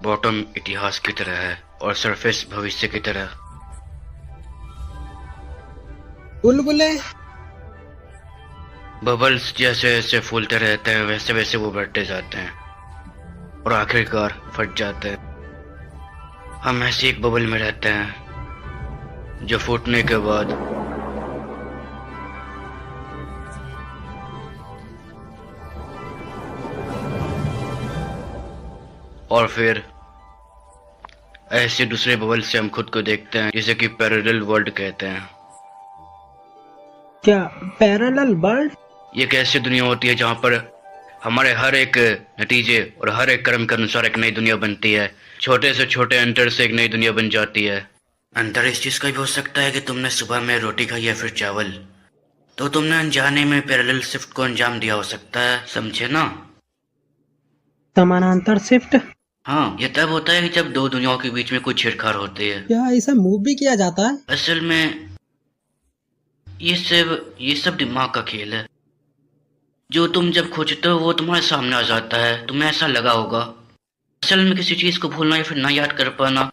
Bottom इतिहास की तरह है और सरफेस भविष्य की तरह। बुलबुले। बबल्स जैसे जैसे फूलते रहते हैं वैसे वैसे वो बढ़ते जाते हैं और आखिरकार फट जाते हैं। हम ऐसे एक बबल में रहते हैं जो फूटने के बाद और फिर ऐसे दूसरे बबल से हम खुद को देखते हैं जिसे कि पैरेलल वर्ल्ड कहते हैं। क्या पैरेलल वर्ल्ड? ये एक ऐसी दुनिया होती है जहाँ पर हमारे हर एक नतीजे और हर एक कर्म के अनुसार एक नई दुनिया बनती है। छोटे से छोटे अंतर से एक नई दुनिया बन जाती है। अंतर इस चीज का भी हो सकता है कि तुमने सुबह में रोटी खाई या फिर चावल, तो तुमने अनजाने में पैरेलल शिफ्ट को अंजाम दिया हो सकता है, समझे ना? समानांतर शिफ्ट? हाँ, ये तब होता है कि जब दो दुनियाओं के बीच में कोई छेड़छाड़ होती है। क्या इसे मूव भी किया जाता है? असल में ये सब दिमाग का खेल है। जो तुम जब खोजते हो वो तुम्हारे सामने आ जाता है, तुम्हें ऐसा लगा होगा। असल में किसी चीज को भूलना या फिर ना याद कर पाना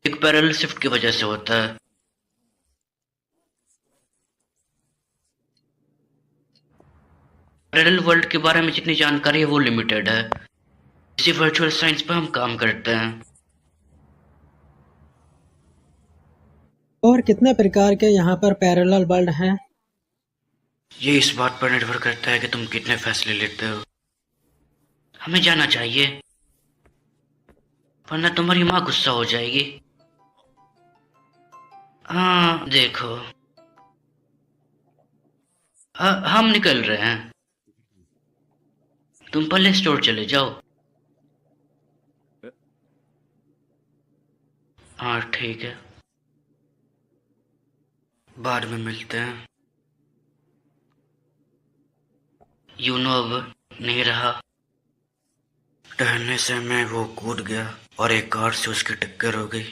एक पैरेलल शिफ्ट की वजह से होता है। पैरेलल वर्ल्ड के बारे में जितनी जानकारी है वो लिमिटेड है। इसी वर्चुअल साइंस पर हम काम करते हैं। और कितने प्रकार के यहाँ पर पैरेलल वर्ल्ड हैं? ये इस बात पर निर्भर करता है कि तुम कितने फैसले लेते हो। हमें जाना चाहिए, वरना तुम्हारी माँ गुस्सा हो जाएगी। हाँ देखो, हम निकल रहे हैं। तुम पहले स्टोर चले जाओ। हाँ ठीक है, बाद में मिलते हैं। यूनो अब नहीं रहा। टहलने से मैं वो कूद गया और एक कार से उसकी टक्कर हो गई।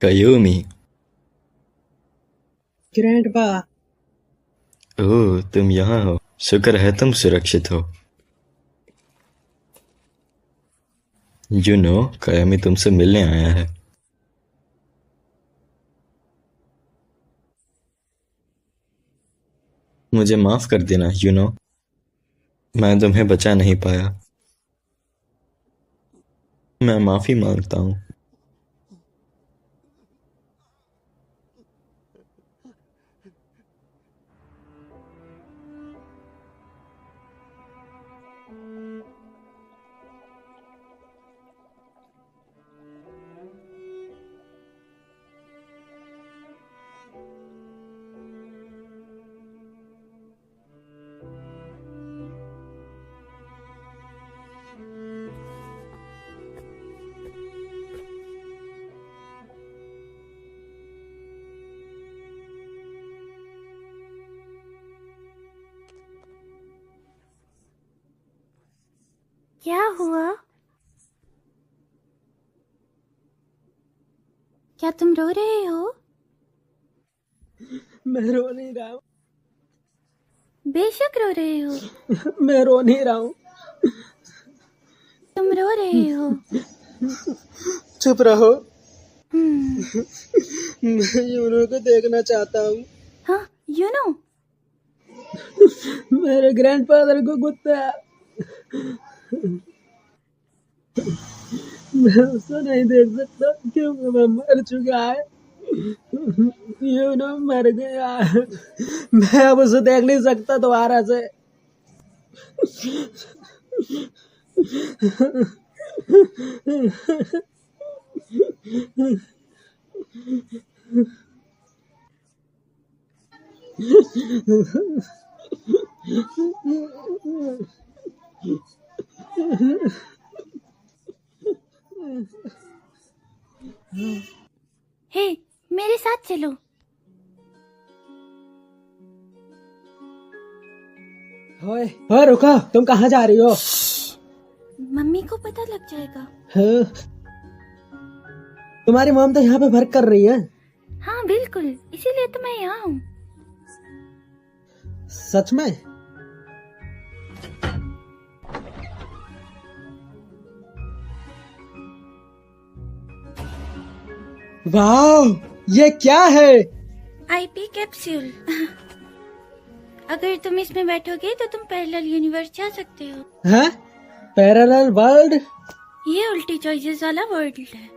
कयूमी। ग्रैंडपा। ओह, तुम यहाँ हो। शुक्र है तुम सुरक्षित हो। यूनो, कायामी तुमसे मिलने आया है। मुझे माफ कर देना यूनो, मैं तुम्हें बचा नहीं पाया। मैं माफी मांगता हूँ। क्या हुआ? क्या तुम रो रहे हो? मैं रो नहीं रहा हूँ। बेशक रो रहे हो। मैं रो नहीं रहा हूँ। तुम रो रहे हो। चुप रहो। हम्म। मैं यूनो को देखना चाहता हूँ। हाँ, यू नो। मेरे ग्रैंडफादर को कुत्ता है। मैं उसको नहीं देख सकता क्योंकि वो मर चुका है। यूनो मर गया है। मैं अब उसे देख नहीं सकता दोबारा से। हे, मेरे साथ चलो। ओए रुको, तुम कहाँ जा रही हो? मम्मी को पता लग जाएगा। हाँ, तुम्हारी मॉम तो यहाँ पे वर्क कर रही है। हाँ बिल्कुल, इसीलिए तो मैं यहाँ हूँ। सच में? वाह, ये क्या है? IP capsule. अगर तुम इसमें बैठोगे तो तुम पैरेलल यूनिवर्स जा सकते हो। हाँ? Parallel world? ये उल्टी चॉइसेस वाला वर्ल्ड है।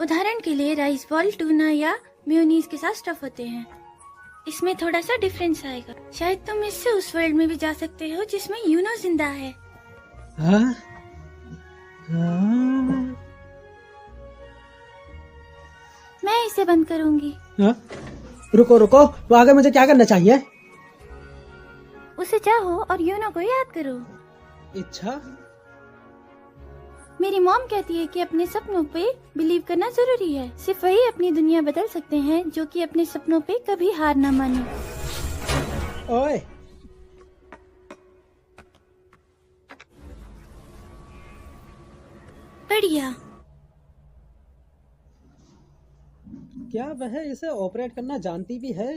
उदाहरण के लिए राइस बॉल, टूना या मेयोनीज के साथ स्टफ होते हैं। इसमें थोड़ा सा डिफरेंस आएगा। शायद तुम इससे उस वर्ल्ड में भी जा सकते हो जिसमें यूनो जिंदा है। हाँ? हाँ? मैं इसे बंद करूंगी। हाँ? रुको रुको, तो आगे मुझे क्या करना चाहिए? उसे चाहो और यूनो को याद करो। इच्छा? मेरी मॉम कहती है कि अपने सपनों पे बिलीव करना जरूरी है। सिर्फ वही अपनी दुनिया बदल सकते हैं जो कि अपने सपनों पे कभी हार ना माने। ओए, बढ़िया। क्या वह इसे ऑपरेट करना जानती भी है?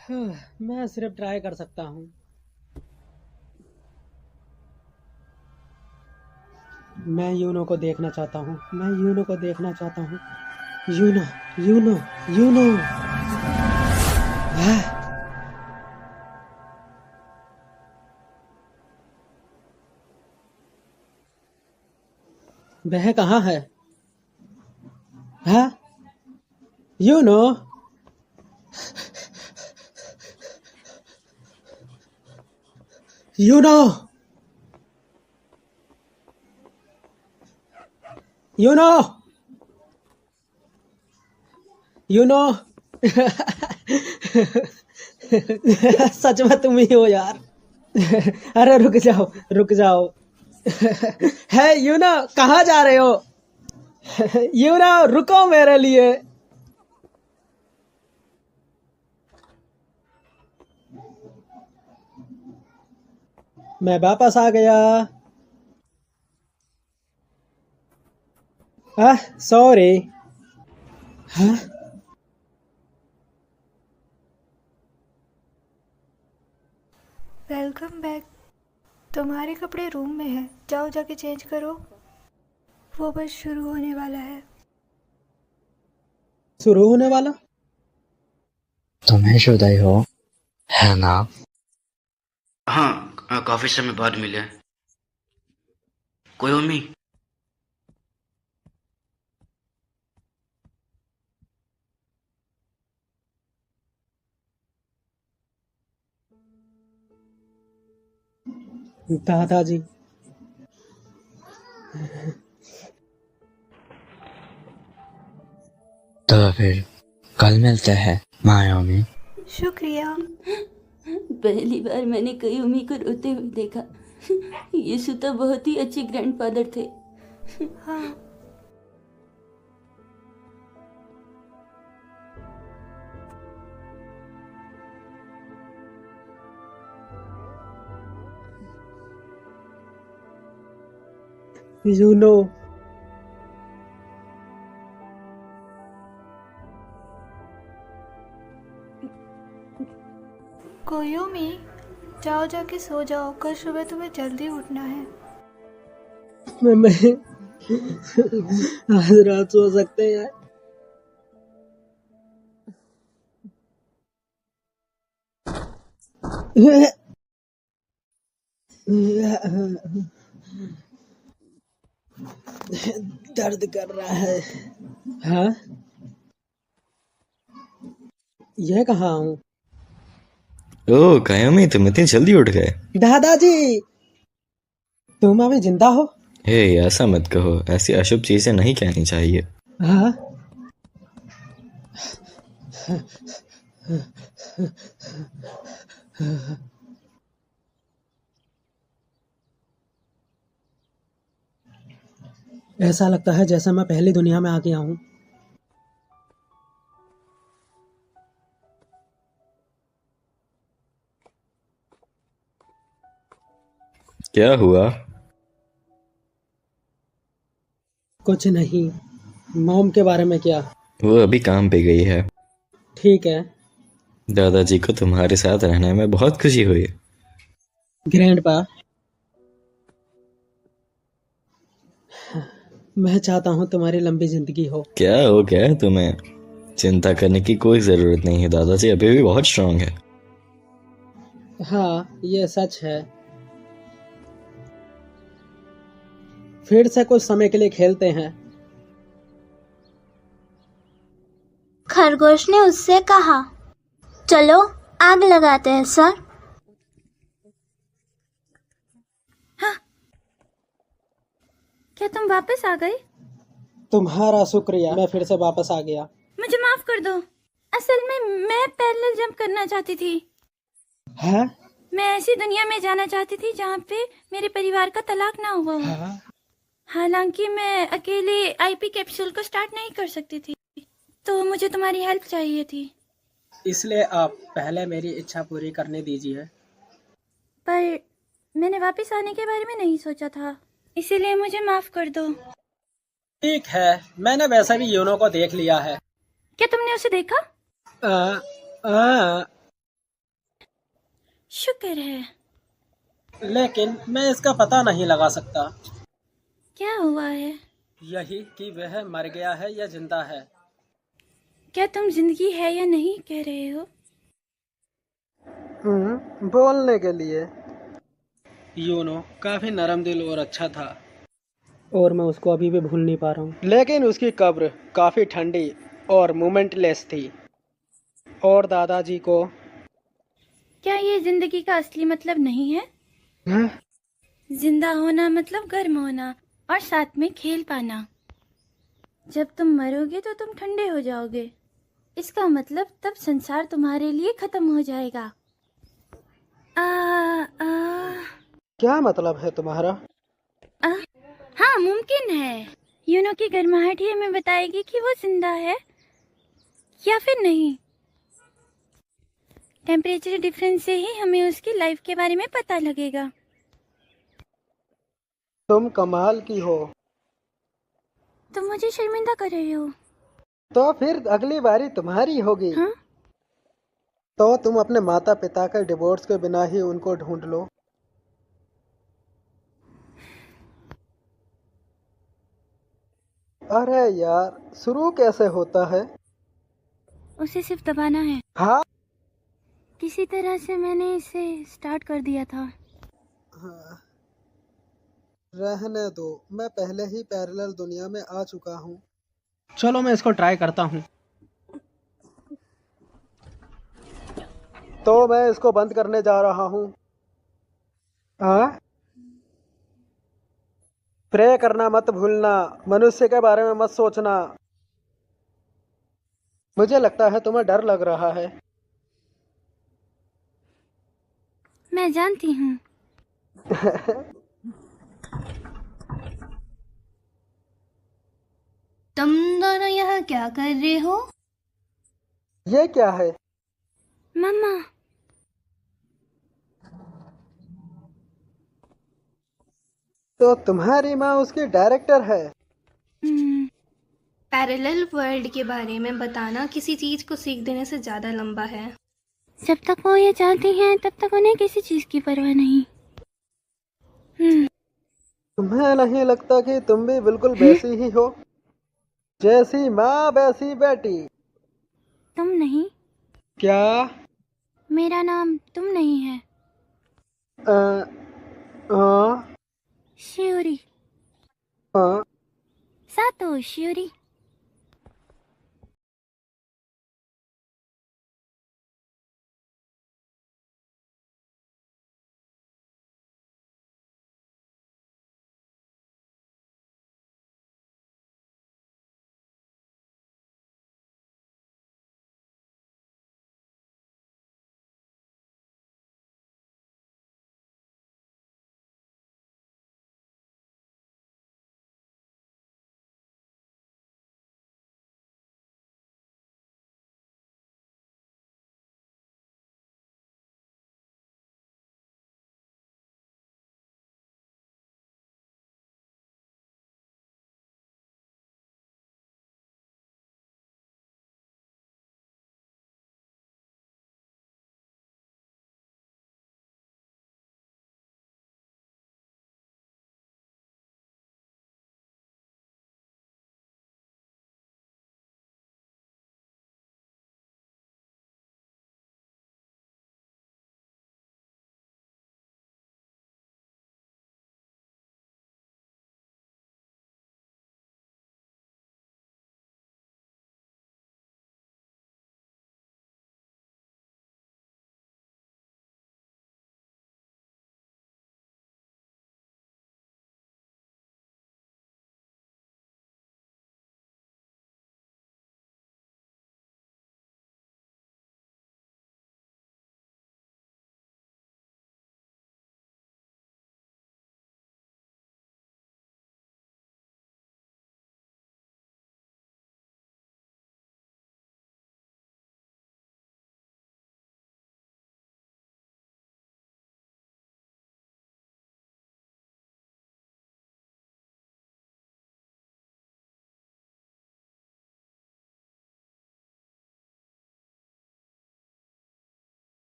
हाँ, मैं सिर्फ ट्राई कर सकता हूँ। मैं यूनो को देखना चाहता हूँ। मैं यूनो को देखना चाहता हूँ। Uno, Uno, Uno. हाँ? वह कहाँ है? हाँ? यूनो? यूनो? यूनो? यूनो? सच में तुम ही हो यार। अरे रुक जाओ, रुक जाओ। है यूनो, कहाँ जा रहे हो? यूनो, रुको मेरे लिए। मैं वापस आ गया। सॉरी। हाँ? Welcome back. तुम्हारे कपड़े रूम में है, जाओ जाके चेंज करो। वो बस शुरू होने वाला है। शुरू होने वाला? तुम्हें शुदाई हो, है ना? हाँ, काफी समय बाद मिले। कोई उम्मीद? दादाजी। तो फिर कल मिलते हैं मायोमी। शुक्रिया। पहली बार मैंने कयूमी को रोते हुए देखा। ये सुता बहुत ही अच्छे ग्रैंडफादर थे। हाँ, यूनो, जाओ जाके सो जाओ, कल सुबह तुम्हें जल्दी उठना है। मैं आज रात सो सकते हैं? दर्द कर रहा है। हाँ, यह कहाँ हूँ? ओह कायामी, तुम इतनी जल्दी उठ गए। दादाजी, तुम अभी जिंदा हो? हे ऐसा मत कहो, ऐसी अशुभ चीजें नहीं कहनी चाहिए। हाँ, ऐसा लगता है जैसे मैं पहली दुनिया में आ गया हूँ। क्या हुआ? कुछ नहीं। मॉम के बारे में क्या? वो अभी काम पे गई है। ठीक है। दादाजी को तुम्हारे साथ रहने में बहुत खुशी हुई। ग्रैंडपा, मैं चाहता हूँ तुम्हारी लंबी जिंदगी हो। क्या हो गया तुम्हें? चिंता करने की कोई जरूरत नहीं है, दादाजी अभी भी बहुत स्ट्रांग है। हाँ, ये सच है। फिर से कुछ समय के लिए खेलते हैं। खरगोश ने उससे कहा, चलो आग लगाते हैं सर। क्या तुम वापस आ गए? तुम्हारा शुक्रिया, मैं फिर से वापस आ गया। मुझे माफ कर दो। असल में मैं पैरेलल जंप करना चाहती थी। हाँ? मैं ऐसी दुनिया में जाना चाहती थी जहाँ पे मेरे परिवार का तलाक ना हुआ हो। हाँ? हालांकि मैं अकेले आईपी कैप्सूल को स्टार्ट नहीं कर सकती थी, तो मुझे तुम्हारी हेल्प चाहिए थी। इसलिए आप पहले मेरी इच्छा पूरी करने दीजिए। पर मैंने वापस आने के बारे में नहीं सोचा था, इसीलिए मुझे माफ कर दो। ठीक है, मैंने वैसे भी यूनो को देख लिया है। क्या तुमने उसे देखा? शुक्र है। लेकिन मैं इसका पता नहीं लगा सकता। क्या हुआ है? यही कि वह मर गया है या जिंदा है। क्या तुम जिंदगी है या नहीं कह रहे हो? बोलने के लिए। यूनो काफी नरम दिल और अच्छा था, और मैं उसको अभी भी भूल नहीं पा रहा हूँ। लेकिन उसकी कब्र काफी ठंडी और मोमेंटलेस थी। और दादाजी को क्या ये जिंदगी का असली मतलब नहीं है? हाँ? जिंदा होना मतलब गर्म होना और साथ में खेल पाना। जब तुम मरोगे तो तुम ठंडे हो जाओगे। इसका मतलब तब संसार तुम्हारे लिए खत्म हो जाएगा। क्या मतलब है तुम्हारा? हाँ, मुमकिन है। यूनो की गर्माहट ही हमें बताएगी कि वो जिंदा है या फिर नहीं। टेम्परेचर डिफरेंस से ही हमें उसकी लाइफ के बारे में पता लगेगा। तुम कमाल की हो। तुम मुझे शर्मिंदा कर रहे हो। तो फिर अगली बारी तुम्हारी होगी। हाँ? तो तुम अपने माता पिता के डिवोर्स के बिना ही उनको ढूंढ लो। अरे यार, शुरू कैसे होता है? उसे सिर्फ दबाना है। हाँ? किसी तरह से मैंने इसे स्टार्ट कर दिया था। रहने दो, मैं पहले ही पैरेलल दुनिया में आ चुका हूँ। चलो मैं इसको ट्राई करता हूँ। तो मैं इसको बंद करने जा रहा हूँ। हाँ? प्रे करना मत भूलना, मनुष्य के बारे में मत सोचना। मुझे लगता है तुम्हें डर लग रहा है। मैं जानती हूँ। तुम दोनों यहाँ क्या कर रहे हो? ये क्या है? मम्मा, तो तुम्हारी माँ उसकी डायरेक्टर है? पैरेलल वर्ल्ड के बारे में बताना किसी चीज को सीख देने से ज्यादा लंबा है। जब तक वो ये चाहती हैं तब तक उन्हें किसी चीज की परवाह नहीं। तुम्हें नहीं लगता कि तुम भी बिल्कुल वैसी ही हो? जैसी माँ वैसी बेटी। तुम नहीं। क्या? मेरा नाम तुम नहीं है, हाँ शियोरी। हाँ। सातो शियोरी।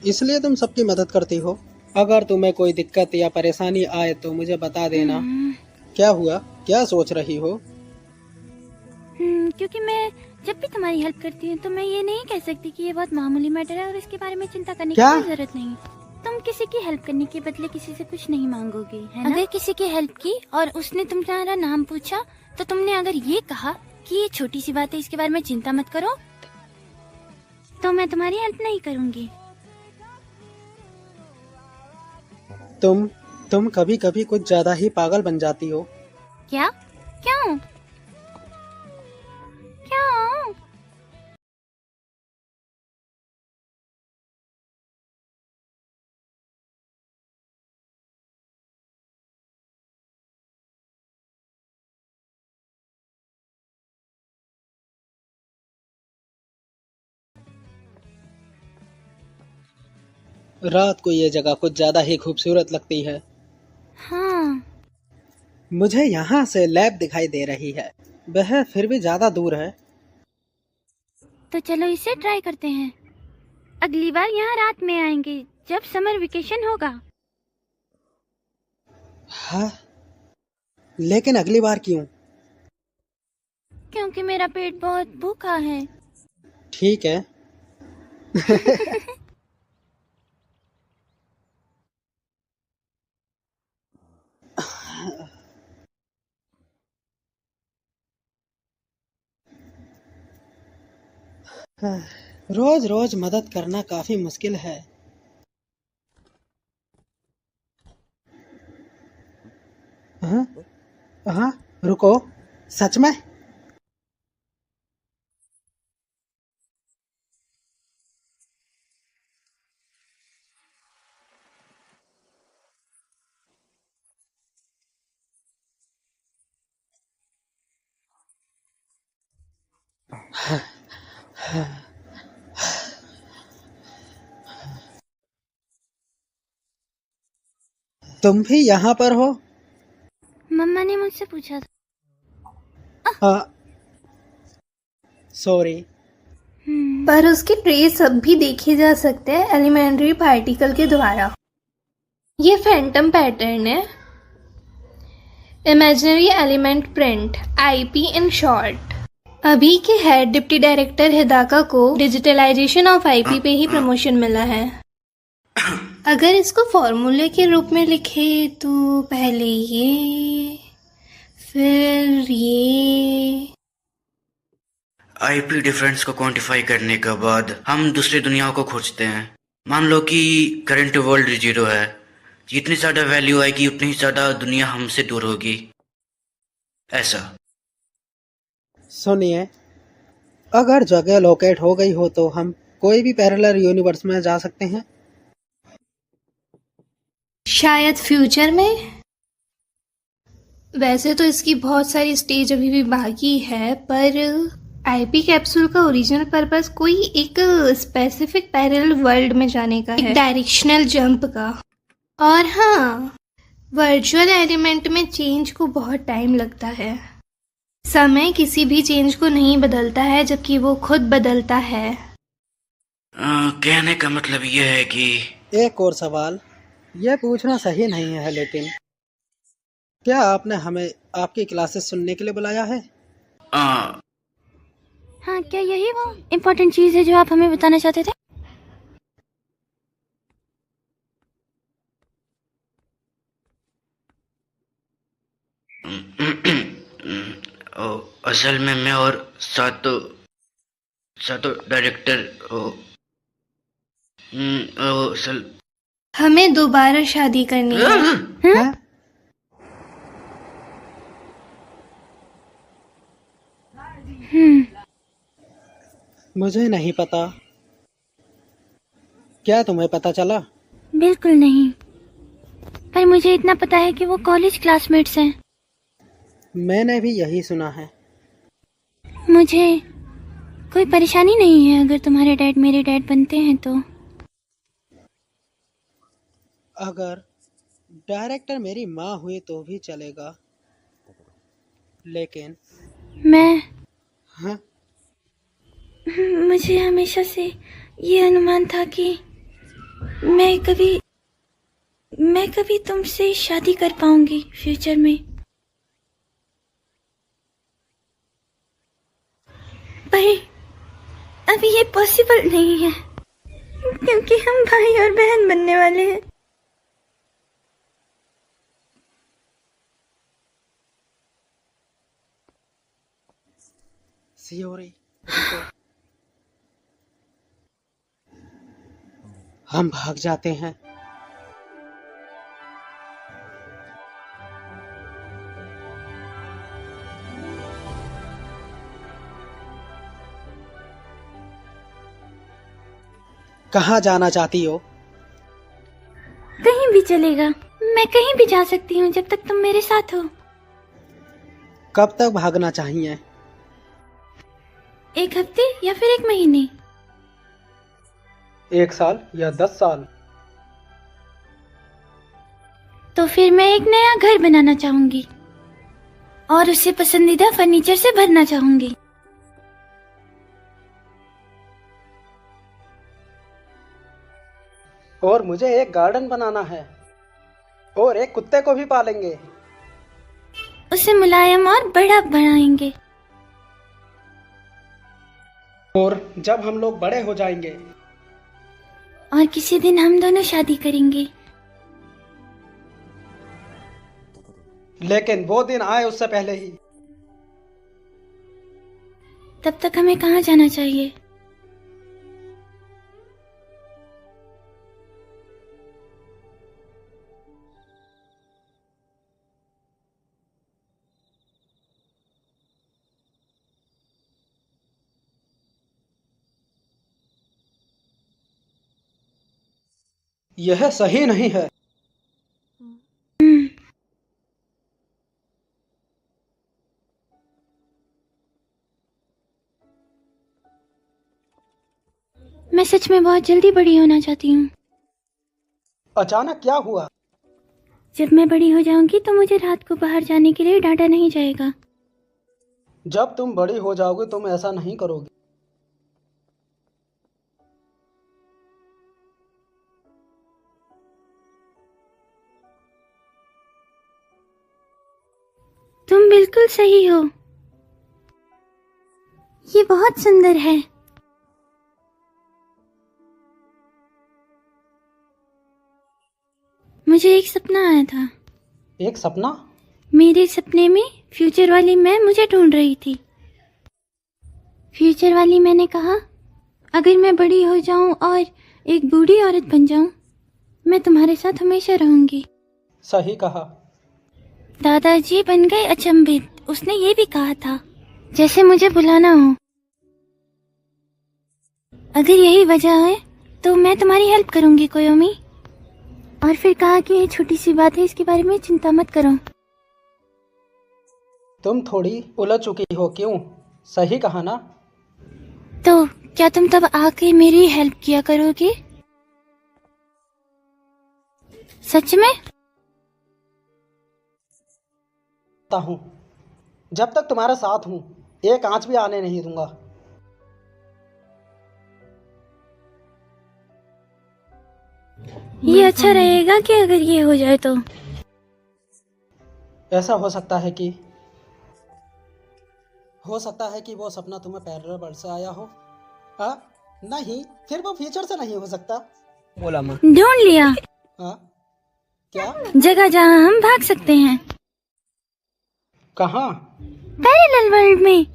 इसलिए तुम सबकी मदद करती हो? अगर तुम्हें कोई दिक्कत या परेशानी आए तो मुझे बता देना। क्या हुआ? क्या सोच रही हो? क्योंकि मैं जब भी तुम्हारी हेल्प करती हूँ तो मैं ये नहीं कह सकती कि ये बहुत मामूली मैटर है और इसके बारे में चिंता करने की क्या? कोई जरूरत नहीं। तुम किसी की हेल्प करने के बदले किसी से कुछ नहीं मांगोगे, है ना? अगर किसी की हेल्प की और उसने तुम्हारा नाम पूछा तो तुमने अगर ये कहा कि ये छोटी सी बात है, इसके बारे में चिंता मत करो, तो मैं तुम्हारी हेल्प नहीं करूँगी। तुम कभी कभी कुछ ज्यादा ही पागल बन जाती हो। क्या? क्यों? क्यों? रात को ये जगह कुछ ज्यादा ही खूबसूरत लगती है। हाँ, मुझे यहाँ से लैब दिखाई दे रही है, वह फिर भी ज्यादा दूर है। तो चलो इसे ट्राई करते हैं। अगली बार यहाँ रात में आएंगे जब समर वेकेशन होगा। हाँ, लेकिन अगली बार क्यों? क्योंकि मेरा पेट बहुत भूखा है। ठीक है। रोज रोज मदद करना काफी मुश्किल है। हाँ हाँ, रुको, सच में? तुम भी यहाँ पर हो? मम्मा ने मुझसे पूछा था। हाँ, सॉरी। पर उसके ट्रेस अब भी देखे जा सकते हैं एलिमेंट्री पार्टिकल के द्वारा। ये फैंटम पैटर्न है, imaginary element print, IP in short. अभी के हेड डिप्टी डायरेक्टर हिदाका को डिजिटलाइजेशन ऑफ आईपी पे ही प्रमोशन मिला है। अगर इसको फॉर्मूले के रूप में लिखे तो पहले ये, फिर ये। आईपी डिफरेंस को क्वांटिफाई करने के बाद हम दूसरी दुनियाओं को खोजते हैं। मान लो कि करंट वर्ल्ड 0 है, जितनी ज्यादा वैल्यू आएगी उतनी ही ज्यादा दुनिया हमसे दूर होगी, ऐसा। सुनिए, अगर जगह लोकेट हो गई हो तो हम कोई भी पैरेलल यूनिवर्स में जा सकते हैं। शायद फ्यूचर में। वैसे तो इसकी बहुत सारी स्टेज अभी भी बाकी है, पर आईपी कैप्सूल का ओरिजिनल पर्पस कोई एक स्पेसिफिक पैरेलल वर्ल्ड में जाने का है, एक डायरेक्शनल जंप का। और हाँ, वर्चुअल एलिमेंट में चेंज को बहुत टाइम लगता है। समय किसी भी चेंज को नहीं बदलता है, जबकि वो खुद बदलता है। कहने का मतलब यह है कि एक और सवाल, यह पूछना सही नहीं है, लेकिन क्या आपने हमें आपकी क्लासेस सुनने के लिए बुलाया है? हाँ, क्या यही वो इम्पोर्टेंट चीज है जो आप हमें बताना चाहते थे? असल में मैं और सातो डायरेक्टर असल हमें दोबारा शादी करनी है। हाँ? मुझे नहीं पता। क्या तुम्हें पता चला? बिल्कुल नहीं, पर मुझे इतना पता है कि वो कॉलेज क्लासमेट्स हैं। मैंने भी यही सुना है। मुझे कोई परेशानी नहीं है अगर तुम्हारे डैड मेरे डैड बनते हैं तो। अगर डायरेक्टर मेरी माँ हुई तो भी चलेगा, लेकिन मैं हाँ, मुझे हमेशा से ये अनुमान था कि मैं कभी तुमसे शादी कर पाऊंगी फ्यूचर में, पर अभी ये पॉसिबल नहीं है क्योंकि हम भाई और बहन बनने वाले हैं। सियोरी, रुको। हम भाग जाते हैं। कहाँ जाना चाहती हो? कहीं भी चलेगा, मैं कहीं भी जा सकती हूँ जब तक तुम मेरे साथ हो। कब तक भागना चाहिए? 1 हफ्ते या फिर 1 महीने? 1 साल या 10 साल? तो फिर मैं एक नया घर बनाना चाहूंगी और उसे पसंदीदा फर्नीचर से भरना चाहूंगी। और मुझे एक गार्डन बनाना है और एक कुत्ते को भी पालेंगे। उसे मुलायम और बड़ा बनाएंगे। और जब हम लोग बड़े हो जाएंगे और किसी दिन हम दोनों शादी करेंगे। लेकिन वो दिन आए उससे पहले ही। तब तक हमें कहाँ जाना चाहिए? यह सही नहीं है। मैं सच में बहुत जल्दी बड़ी होना चाहती हूँ। अचानक क्या हुआ? जब मैं बड़ी हो जाऊंगी तो मुझे रात को बाहर जाने के लिए डांटा नहीं जाएगा। जब तुम बड़ी हो जाओगे तुम ऐसा नहीं करोगी। तुम बिल्कुल सही हो। ये बहुत सुंदर है। मुझे एक सपना आया था। एक सपना? मेरे सपने में फ्यूचर वाली मैं मुझे ढूंढ रही थी। फ्यूचर वाली मैंने कहा, अगर मैं बड़ी हो जाऊं और एक बूढ़ी औरत बन जाऊं, मैं तुम्हारे साथ हमेशा रहूंगी। सही कहा। दादाजी बन गए अचंभित। उसने ये भी कहा था, जैसे मुझे बुलाना हो। अगर यही वजह है तो मैं तुम्हारी हेल्प करूंगी कोयोमी। और फिर कहा कि ये छोटी सी बात है, इसके बारे में चिंता मत करो। तुम थोड़ी उलझ चुकी हो, क्यों? सही कहा ना? तो क्या तुम तब आके मेरी हेल्प किया करोगे? सच में? हूँ जब तक तुम्हारे साथ हूँ एक आंच भी आने नहीं दूंगा। ये अच्छा रहेगा कि अगर ये हो जाए तो। ऐसा हो सकता है कि वो सपना तुम्हें पैरेलल वर्ल्ड से आया हो। नहीं, फिर वो फ्यूचर से नहीं हो सकता। ढूंढ लिया। क्या? जगह जहाँ हम भाग सकते हैं। कहाँ? पैरेलल वर्ल्ड में।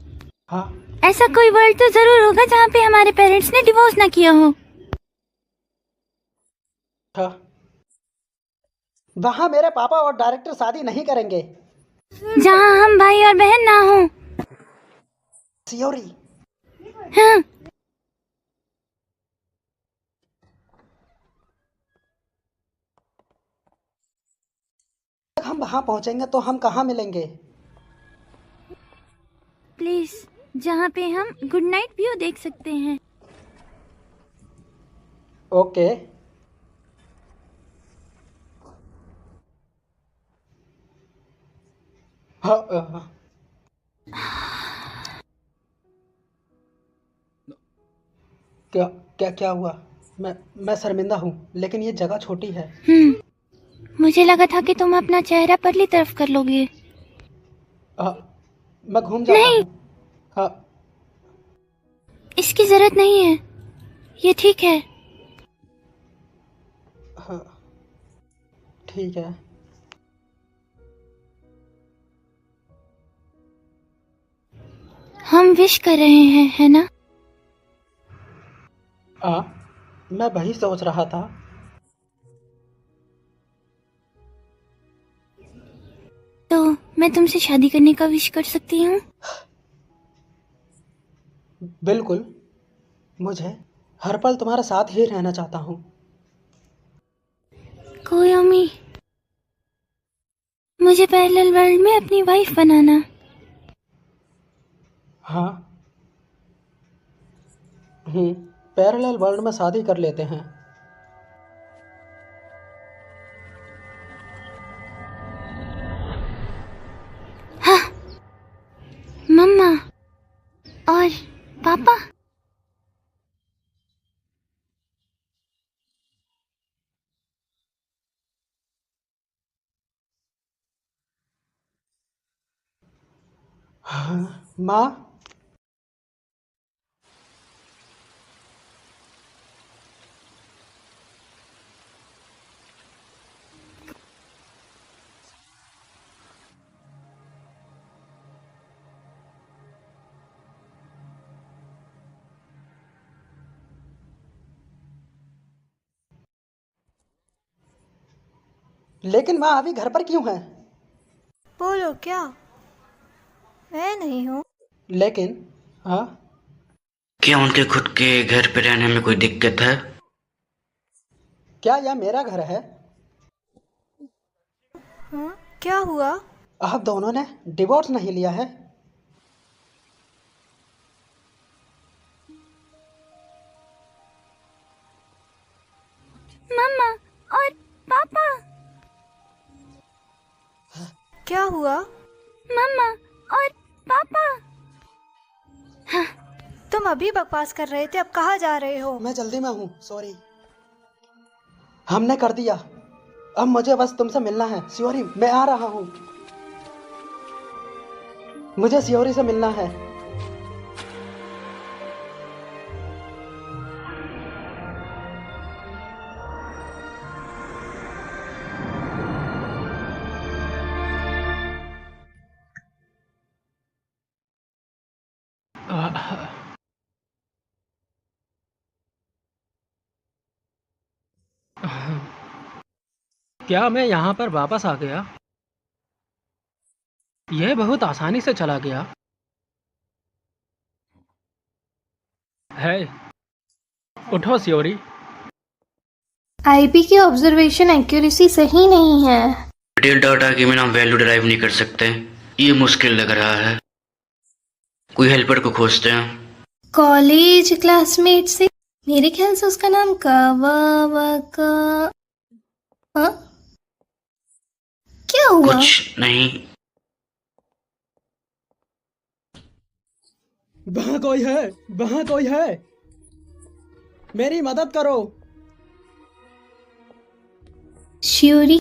ऐसा कोई वर्ल्ड तो जरूर होगा जहाँ पे हमारे पेरेंट्स ने डिवोर्स ना किया हो। वहाँ मेरे पापा और डायरेक्टर शादी नहीं करेंगे। जहाँ हम भाई और बहन ना हो। सियोरी। हाँ। हम वहाँ पहुँचेंगे तो हम कहाँ मिलेंगे? प्लीज, जहाँ पे हम गुड नाइट व्यू देख सकते हैं। ओके। क्या हुआ? मैं शर्मिंदा हूँ, लेकिन ये जगह छोटी है। मुझे लगा था कि तुम अपना चेहरा परली तरफ कर लोगे। मैं घूम जाता हूँ। इसकी जरूरत नहीं है, ये ठीक है। ठीक है। हम विश कर रहे हैं, है ना? मैं वही सोच रहा था। तो मैं तुमसे शादी करने का विश कर सकती हूँ? बिल्कुल। मुझे हर पल तुम्हारे साथ ही रहना चाहता हूँ। कोयोमी, मुझे पैरेलल वर्ल्ड में अपनी वाइफ बनाना। हाँ। पैरेलल वर्ल्ड में शादी कर लेते हैं। हाँ। मम्मा और पापा। माँ। लेकिन माँ अभी घर पर क्यों है? बोलो क्या? मैं नहीं हूँ। लेकिन क्या उनके खुद के घर पे रहने में कोई दिक्कत है? क्या यह मेरा घर है? हाँ, क्या हुआ? आप दोनों ने डिवोर्स नहीं लिया है? मम्मा और पापा। क्या हुआ? मम्मा और पापा। तुम अभी बकवास कर रहे थे, अब कहाँ जा रहे हो? मैं जल्दी में हूँ, सॉरी। हमने कर दिया। अब मुझे बस तुमसे मिलना है। सियोरी, मैं आ रहा हूँ। मुझे सियोरी से मिलना है। क्या मैं यहाँ पर वापस आ गया? यह बहुत आसानी से चला गया है। उठो सियोरी। आईपी की ऑब्जर्वेशन एक्यूरेसी सही नहीं है। डिटेल डाटा के बिना वैल्यू डिराइव नहीं कर सकते। ये मुश्किल लग रहा है। कोई हेल्पर को खोजते हैं। कॉलेज क्लासमेट से मेरे ख्याल से उसका नाम का हाँ? क्या हुआ? कुछ नहीं। वहाँ कोई है, वहाँ कोई है। मेरी मदद करो। श्योरी।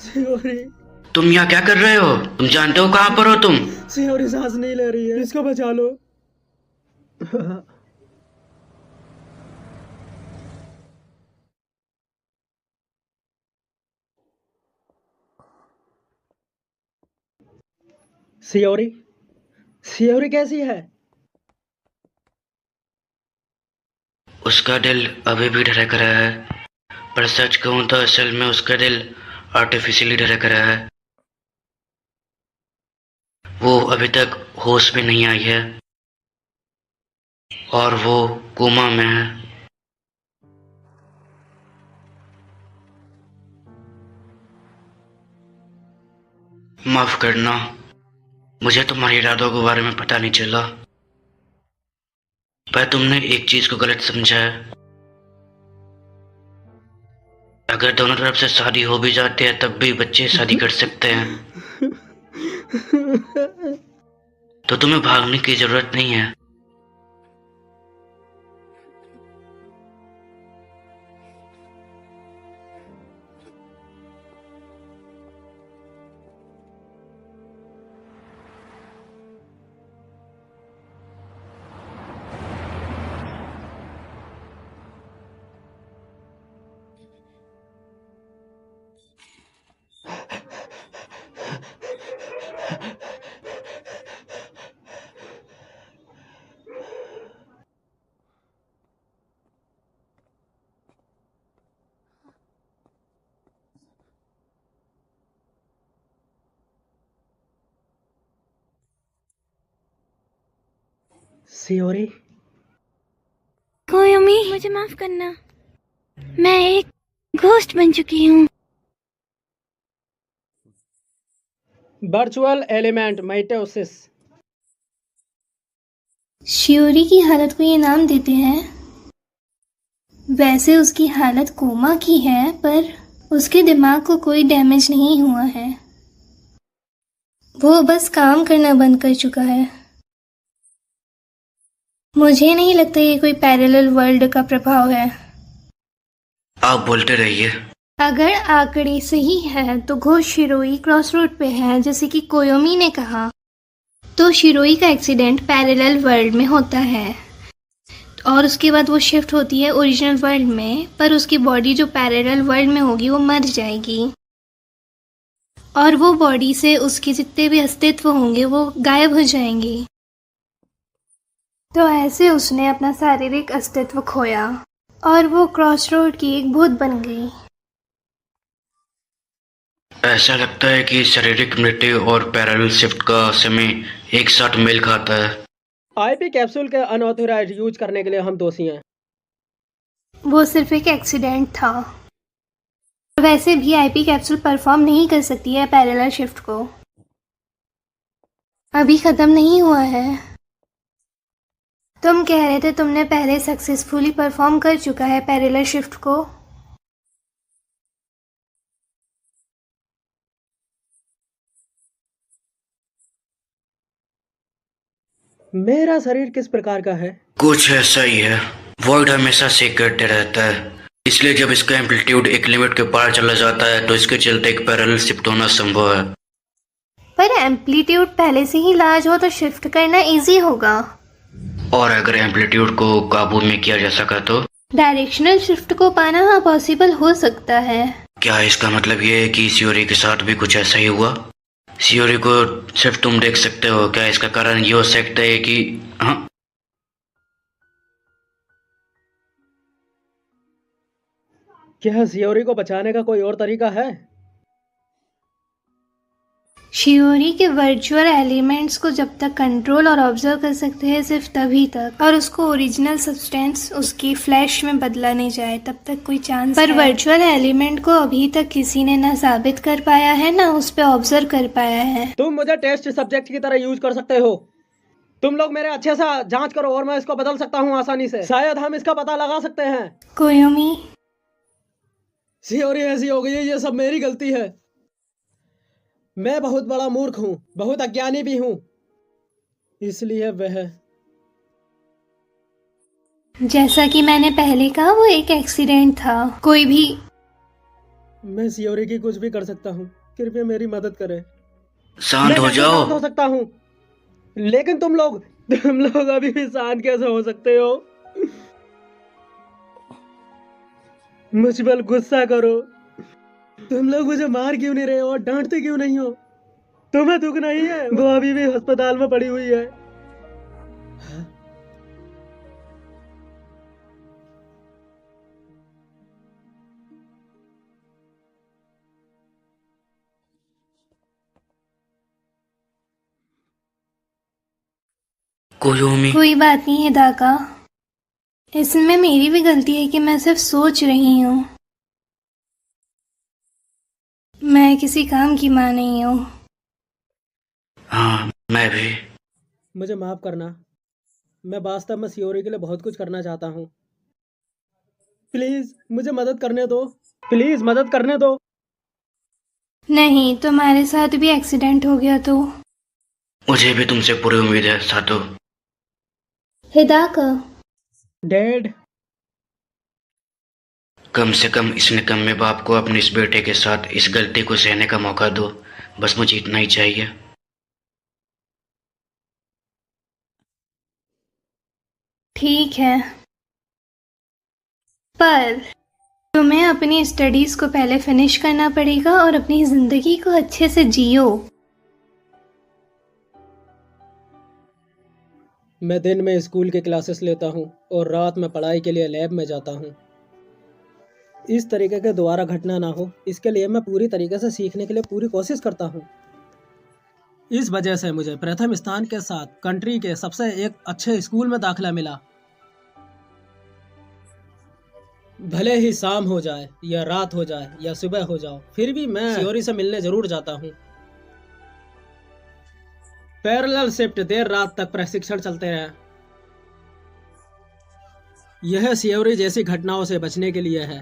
सियोरी, तुम यहाँ क्या कर रहे हो? तुम जानते हो कहाँ पर हो तुम? सियोरी सांस नहीं ले रही है, इसको बचा लो। सियोरी, सियोरी कैसी है? उसका दिल अभी भी धड़क रहा है, पर सच कहूं तो असल में उसका दिल आर्टिफिशियली धड़क रहा है। वो अभी तक होश में नहीं आई है और वो कोमा में है। माफ करना, मुझे तुम्हारे इरादों के बारे में पता नहीं चला। पर तुमने एक चीज को गलत समझा है। अगर दोनों तरफ से शादी हो भी जाती है तब भी बच्चे शादी कर सकते हैं। तो तुम्हें भागने की जरूरत नहीं है। सियोरी, कोयोमी, मुझे माफ करना। मैं एक घोस्ट बन चुकी हूँ। Virtual element mitosis. श्योरी की हालत को ये नाम देते हैं। वैसे उसकी हालत कोमा की है, पर उसके दिमाग को कोई डैमेज नहीं हुआ है। वो बस काम करना बंद कर चुका है। मुझे नहीं लगता ये कोई पैरेलल वर्ल्ड का प्रभाव है। आप बोलते रहिए। अगर आंकड़े सही है तो घोष शिरोई क्रॉस रोड पे है, जैसे कि कोयोमी ने कहा। तो शिरोई का एक्सीडेंट पैरेलल वर्ल्ड में होता है और उसके बाद वो शिफ्ट होती है ओरिजिनल वर्ल्ड में, पर उसकी बॉडी जो पैरेलल वर्ल्ड में होगी वो मर जाएगी और वो बॉडी से उसके जितने भी अस्तित्व होंगे वो गायब हो जाएंगे। तो ऐसे उसने अपना शारीरिक अस्तित्व खोया और वो क्रॉस रोड की एक भूत बन गई। ऐसा लगता है कि शारीरिक मृत्यु और पैरेलल शिफ्ट का समय एक साथ मेल खाता है। आईपी कैप्सूल के अनऑथोराइज्ड यूज करने के लिए हम दोषी हैं। वो सिर्फ एक एक्सीडेंट था। वैसे भी आईपी कैप्सूल परफॉर्म नहीं कर सकती है पैरेलल शिफ्ट को। अभी खत्म नहीं हुआ है। तुम कह रहे थे तुमने पहले सक्सेसफुली परफॉर्म कर चुका है पैरेलल शिफ्ट को। मेरा शरीर किस प्रकार का है? कुछ ऐसा ही है। वॉइड हमेशा सेक करते रहता है, इसलिए जब इसका एम्पलीट्यूड एक लिमिट के पार चला जाता है तो इसके चलते एक पैरेलल शिफ्ट होना संभव है। पर एम्पलीट्यूड पहले से ही लार्ज हो तो शिफ्ट करना इजी होगा। और अगर एम्पलीट्यूड को काबू में किया जा सका तो डायरेक्शनल शिफ्ट को पाना हाँ पॉसिबल हो सकता है। क्या इसका मतलब ये है कि सियोरी के साथ भी कुछ ऐसा ही हुआ? सियोरी को सिर्फ तुम देख सकते हो, क्या इसका कारण ये हो सकता है कि हाँ? क्या सियोरी को बचाने का कोई और तरीका है? शियोरी के वर्चुअल एलिमेंट्स को जब तक कंट्रोल और ऑब्जर्व कर सकते हैं सिर्फ तभी तक, और उसको ओरिजिनल सब्सटेंस उसकी फ्लैश में बदला नहीं जाए तब तक कोई चांस पर वर्चुअल एलिमेंट को अभी तक किसी ने ना साबित कर पाया है ना उस पे ऑब्जर्व कर पाया है। तुम मुझे टेस्ट सब्जेक्ट की तरह यूज कर सकते हो। तुम लोग मेरे अच्छे से जांच करो और मैं इसको बदल सकता हूँ आसानी से। शायद हम इसका पता लगा सकते हैं। कोयोमी, सियोरी ऐसी हो गई है, ये सब मेरी गलती है। मैं बहुत बड़ा मूर्ख हूँ, बहुत अज्ञानी भी हूँ, इसलिए वह जैसा कि मैंने पहले कहा वो एक एक्सीडेंट था। कोई भी मैं सियोरी की कुछ भी कर सकता हूँ, कृपया मेरी मदद करें। शांत हो मैं जाओ। शांत हो सकता हूँ, लेकिन तुम लोग अभी भी शांत कैसे हो सकते हो? मुझ पर गुस्सा करो। तुम लोग मुझे मार क्यों नहीं रहे हो और डांटते क्यों नहीं हो? तुम्हें दुख नहीं है? वो अभी भी अस्पताल में पड़ी हुई है। कोयोमी, कोई बात नहीं है दाका, इसमें मेरी भी गलती है कि मैं सिर्फ सोच रही हूँ। मैं किसी काम की माँ नहीं हूँ। हाँ मैं भी। मुझे माफ करना, मैं वास्तव में सियोरी के लिए बहुत कुछ करना चाहता हूँ। प्लीज मुझे मदद करने दो, प्लीज मदद करने दो। नहीं, तुम्हारे साथ भी एक्सीडेंट हो गया तो मुझे भी तुमसे पूरी उम्मीद है सातो। हिदाका, डैड, कम से कम इस निकम्मे बाप को अपने इस बेटे के साथ इस गलती को सहने का मौका दो। बस मुझे इतना ही चाहिए। ठीक है, पर तुम्हें अपनी स्टडीज को पहले फिनिश करना पड़ेगा और अपनी जिंदगी को अच्छे से जियो। मैं दिन में स्कूल के क्लासेस लेता हूँ और रात में पढ़ाई के लिए लैब में जाता हूँ। इस तरीके के दोबारा घटना ना हो, इसके लिए मैं पूरी तरीके से सीखने के लिए पूरी कोशिश करता हूँ। इस वजह से मुझे प्रथम स्थान के साथ कंट्री के सबसे एक अच्छे स्कूल में दाखिला मिला। भले ही शाम हो जाए या रात हो जाए या सुबह हो जाओ, फिर भी मैं सियोरी से मिलने जरूर जाता हूँ। पैरेलल शिफ्ट देर रात तक प्रशिक्षण चलते रहे। यह सियोरी जैसी घटनाओं से बचने के लिए है।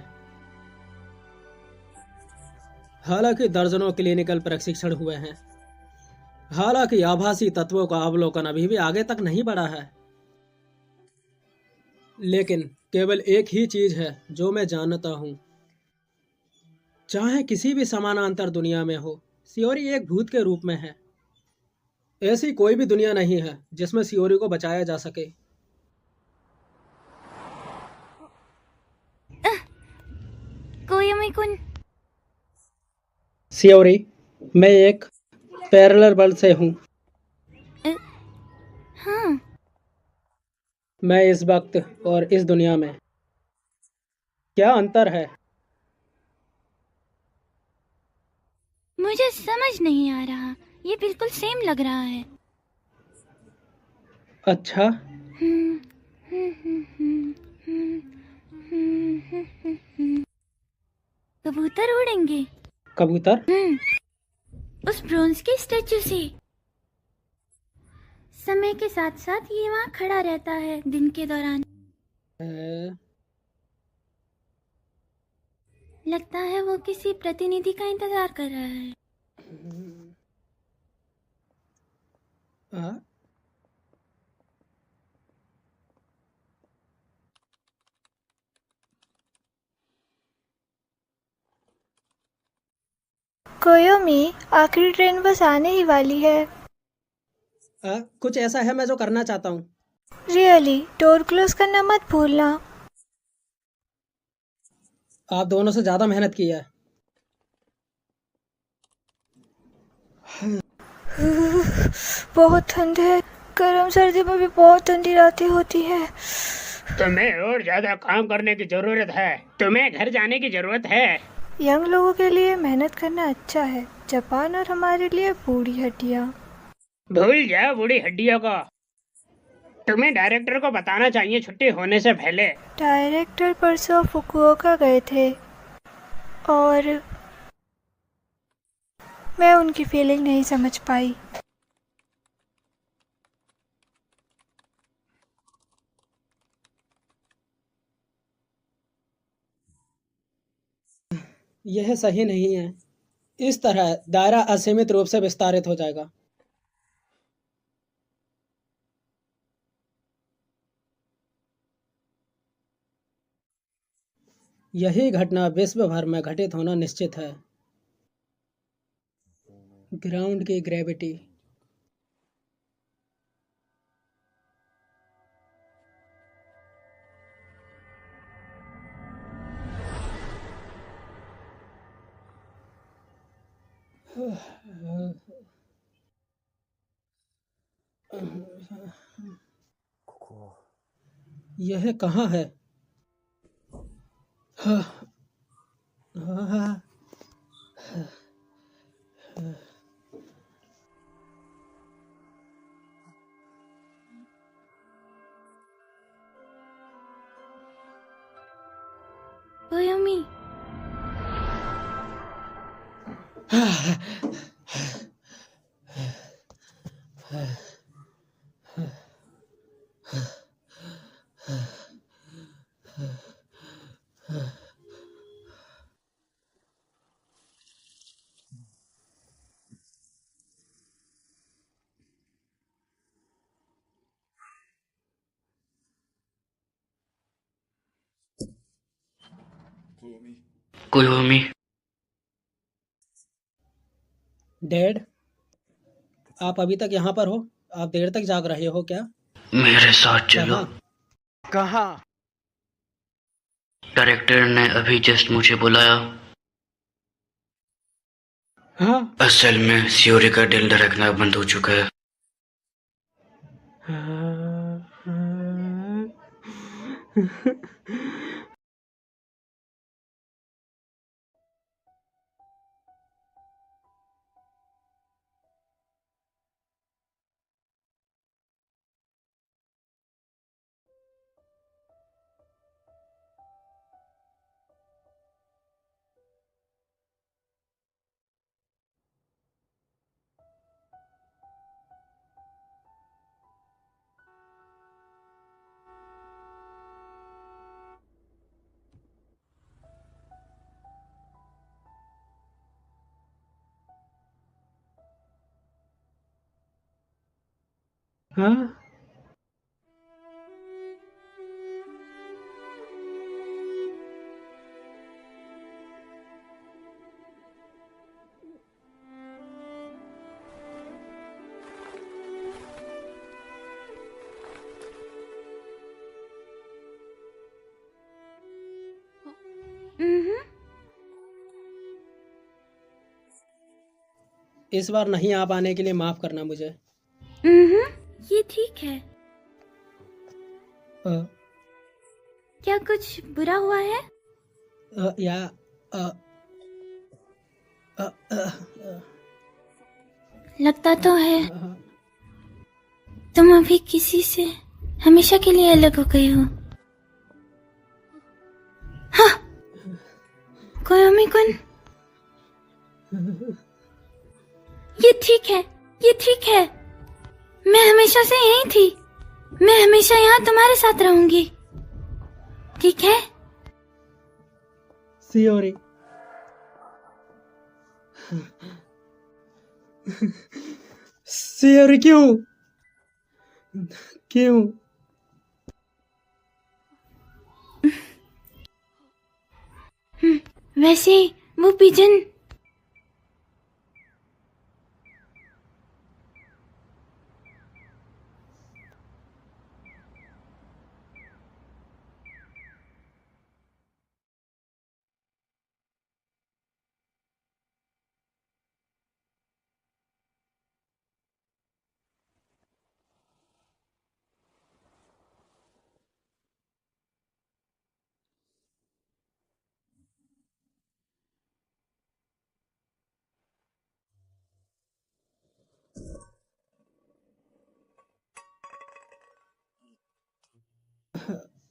हालांकि दर्जनों क्लिनिकल प्रशिक्षण हुए हैं, हालांकि आभासी तत्वों का अवलोकन अभी भी आगे तक नहीं बढ़ा है, लेकिन केवल एक ही चीज है जो मैं जानता हूँ। चाहे किसी भी समानांतर दुनिया में हो, सियोरी एक भूत के रूप में है। ऐसी कोई भी दुनिया नहीं है जिसमें सियोरी को बचाया जा सके। कोयोमी-कुन, सियोरी, मैं एक पैरेलल वर्ल्ड से हूँ। हाँ, मैं इस वक्त और इस दुनिया में क्या अंतर है? मुझे समझ नहीं आ रहा। ये बिल्कुल सेम लग रहा है। अच्छा, कबूतर उड़ेंगे कबूतर? उस ब्रोंज के स्टैचू से। समय के साथ साथ ये वहाँ खड़ा रहता है दिन के दौरान। लगता है वो किसी प्रतिनिधि का इंतजार कर रहा है। कोयोमी, आखिरी ट्रेन बस आने ही वाली है। कुछ ऐसा है मैं जो करना चाहता हूँ। रियली, डोर क्लोज करना मत भूलना। आप दोनों से ज्यादा मेहनत की है। बहुत ठंड है। गर्म सर्दी में भी बहुत ठंडी रातें होती है। तुम्हें और ज्यादा काम करने की जरूरत है। तुम्हें घर जाने की जरूरत है। यंग लोगों के लिए मेहनत करना अच्छा है, जापान और हमारे लिए बूढ़ी हड्डियाँ। भूल जाओ बूढ़ी हड्डियों को। तुम्हें डायरेक्टर को बताना चाहिए छुट्टी होने से पहले। डायरेक्टर परसों फुकुओका गए थे और मैं उनकी फीलिंग नहीं समझ पाई। यह सही नहीं है। इस तरह दायरा असीमित रूप से विस्तारित हो जाएगा। यही घटना विश्व भर में घटित होना निश्चित है। ग्राउंड की ग्रेविटी। यह कहाँ है? कोयोमी, कोयोमी, डैड, आप अभी तक यहाँ पर हो? आप देर तक जाग रहे हो क्या? मेरे साथ चलो। कहाँ? डायरेक्टर ने अभी जस्ट मुझे बुलाया। हाँ? असल में सियोरी का दिल धड़कना बंद हो चुका है। हाँ? इस बार नहीं आ पाने के लिए माफ करना मुझे। ये ठीक है। क्या कुछ बुरा हुआ है? या लगता तो है तुम अभी किसी से हमेशा के लिए अलग हो गए हो। कोयोमी कुन, ये ठीक है, ये ठीक है। मैं हमेशा से यही थी। मैं हमेशा यहाँ तुम्हारे साथ रहूंगी, ठीक है? सियोरी, सियोरी क्यों? क्यों? वैसे वो पिजन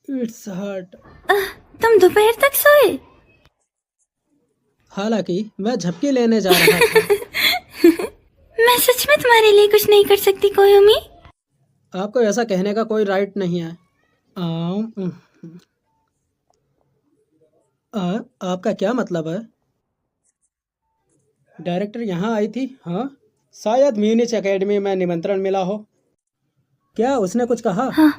इट्स हर्ट। तुम दोपहर तक सोए? हालांकि मैं झपकी लेने जा रहा था। मैं सच में तुम्हारे लिए कुछ नहीं कर सकती कोयोमी। आपको ऐसा कहने का कोई राइट नहीं है। आपका क्या मतलब है? डायरेक्टर यहाँ आई थी? हाँ, शायद म्यूनिच एकेडमी में निमंत्रण मिला हो। क्या उसने कुछ कहा? हाँ।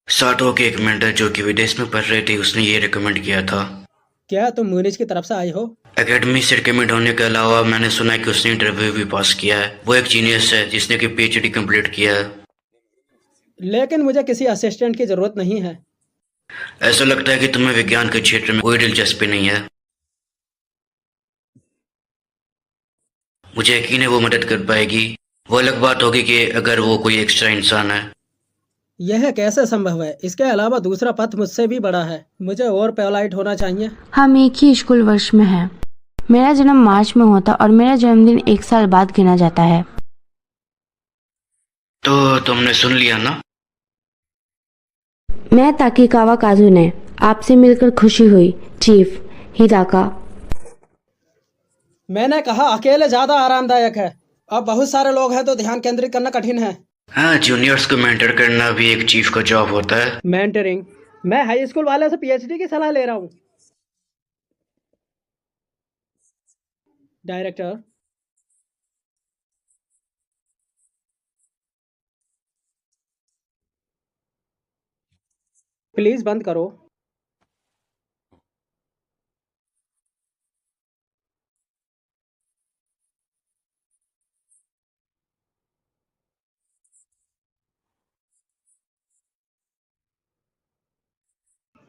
साटो की एक मेंटर जो कि विदेश में पढ़ रही थी, उसने ये रिकमेंड किया था। क्या तुम म्यूनिच की तरफ से आई हो? एकेडमी से रिकमेंड होने के अलावा मैंने सुना है कि उसने इंटरव्यू भी पास किया है। वो एक जीनियस है जिसने कि पीएचडी कंप्लीट किया है। लेकिन मुझे किसी असिस्टेंट की जरूरत नहीं है। ऐसा लगता है कि तुम्हें विज्ञान के क्षेत्र में कोई दिलचस्पी नहीं है। मुझे यकीन है वो मदद कर पाएगी। वो अलग बात होगी कि अगर वो कोई एक्स्ट्रा इंसान है। यह कैसे संभव है? इसके अलावा दूसरा पथ मुझसे भी बड़ा है। मुझे और पोलाइट होना चाहिए। हम एक ही स्कूल वर्ष में हैं। मेरा जन्म मार्च में होता और मेरा जन्मदिन 1 साल बाद गिना जाता है। तो तुमने सुन लिया ना? मैं ताकीकावा काजुने, आपसे मिलकर खुशी हुई चीफ हिदाका। मैंने कहा अकेले ज्यादा आरामदायक है। अब बहुत सारे लोग हैं तो ध्यान केंद्रित करना कठिन है। हाँ, जूनियर्स को मेंटर करना भी एक चीफ का जॉब होता है। मेंटरिंग? मैं हाई स्कूल वाले से पीएचडी की सलाह ले रहा हूँ। डायरेक्टर, प्लीज बंद करो।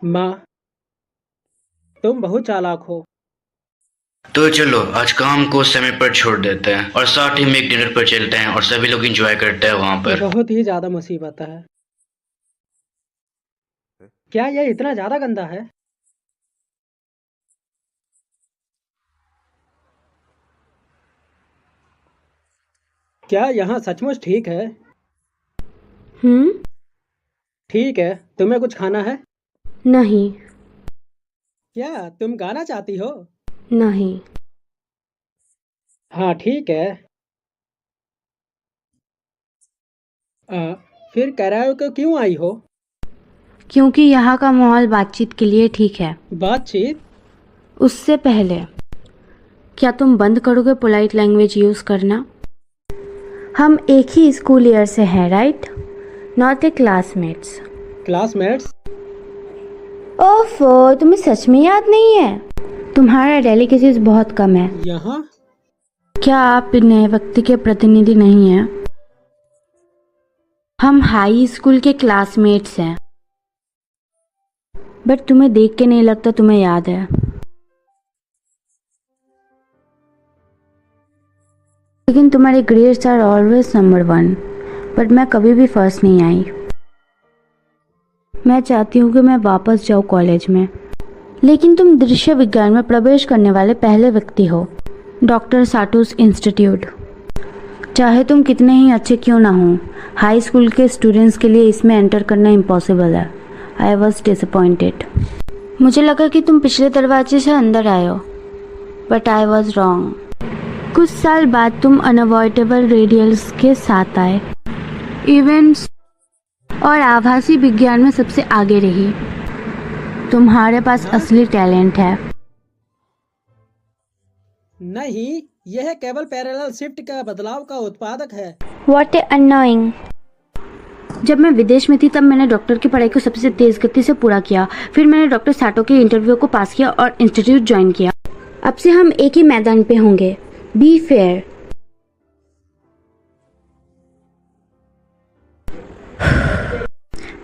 माँ, तुम बहुत चालाक हो। तो चलो आज काम को समय पर छोड़ देते हैं और साथ ही में एक डिनर पर चलते हैं और सभी लोग एंजॉय करते हैं वहां पर। बहुत ही ज्यादा मुसीबत है। क्या यह इतना ज्यादा गंदा है? क्या यहाँ सचमुच ठीक है? ठीक है, तुम्हें कुछ खाना है? नहीं। क्या तुम गाना चाहती हो? नहीं। हाँ ठीक है। फिर कराओके क्यों आई हो? क्योंकि यहाँ का माहौल बातचीत के लिए ठीक है। बातचीत? उससे पहले क्या तुम बंद करोगे पोलाइट लैंग्वेज यूज करना? हम एक ही स्कूल ईयर से हैं, right? Not a classmates. Classmates? ओफो, तुम्हें सच में याद नहीं है? तुम्हारा डेलिकेसीज बहुत कम है। यहाँ? क्या आप नए व्यक्ति के प्रतिनिधि नहीं हैं? हम हाई स्कूल के क्लासमेट्स हैं, बट तुम्हें देख के नहीं लगता तुम्हें याद है। लेकिन तुम्हारे grades are always number 1, but मैं कभी भी फर्स्ट नहीं आई। मैं चाहती हूँ कि मैं वापस जाऊँ कॉलेज में, लेकिन तुम दृश्य विज्ञान में प्रवेश करने वाले पहले व्यक्ति हो। डॉक्टर साटोस इंस्टीट्यूट। चाहे तुम कितने ही अच्छे क्यों ना हो, हाई स्कूल के स्टूडेंट्स के लिए इसमें एंटर करना इम्पॉसिबल है। I was disappointed. मुझे लगा कि तुम पिछले दरवाजे से अंदर आए हो, बट आई वॉज रॉन्ग। कुछ साल बाद तुम अनअवॉइडेबल रेडियल्स के साथ आए, इवेंट्स और आभासी विज्ञान में सबसे आगे रही। तुम्हारे पास असली टैलेंट है। नहीं, यह केवल पैरेलल शिफ्ट का बदलाव का उत्पादक है। What a annoying। जब मैं विदेश में थी तब मैंने डॉक्टर की पढ़ाई को सबसे तेज गति से पूरा किया। फिर मैंने डॉक्टर साटो के इंटरव्यू को पास किया और इंस्टीट्यूट ज्वाइन किया। अब से हम एक ही मैदान पे होंगे। Be fair.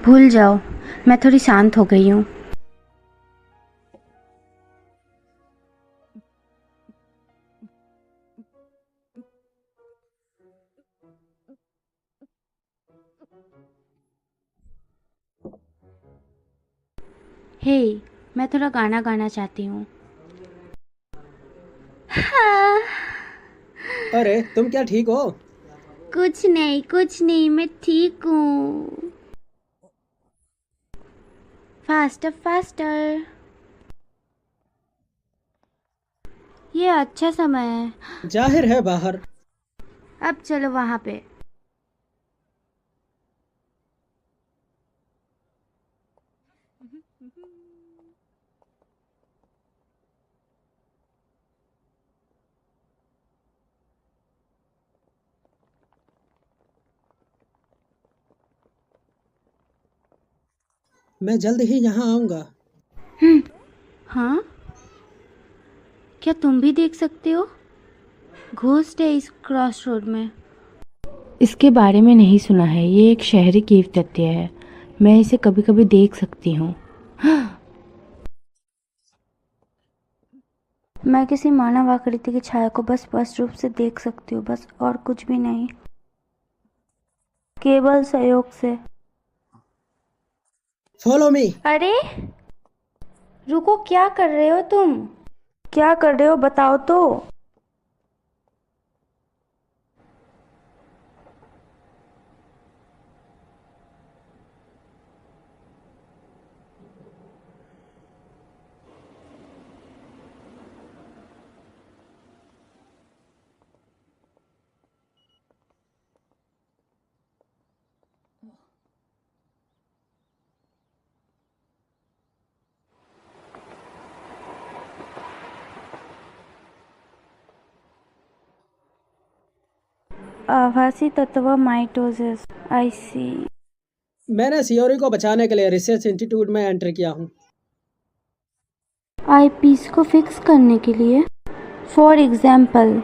भूल जाओ, मैं थोड़ी शांत हो गई हूँ। हे, मैं थोड़ा गाना गाना चाहती हूँ। हाँ। अरे तुम क्या ठीक हो? कुछ नहीं, मैं ठीक हूँ। Faster faster. ये अच्छा समय है। जाहिर है बाहर। अब चलो वहाँ पे। मैं जल्द ही यहाँ आऊँगा। हाँ, क्या तुम भी देख सकते हो? घोस्ट है इस क्रॉस रोड में। इसके बारे में नहीं सुना है। ये एक शहरी कीव तथ्य है। मैं इसे कभी कभी देख सकती हूँ। मैं किसी मानव आकृति की छाया को बस स्पष्ट रूप से देख सकती हूँ, बस, और कुछ भी नहीं, केवल सहयोग से। Follow me. अरे रुको, क्या कर रहे हो तुम? क्या कर रहे हो बताओ तो। आभासी तत्व माइटोसिस। आई सी। मैंने सियोरी को बचाने के लिए रिसर्च इंस्टीट्यूट में एंटर किया हूँ। आईपीस को फिक्स करने के लिए। फॉर एग्जाम्पल,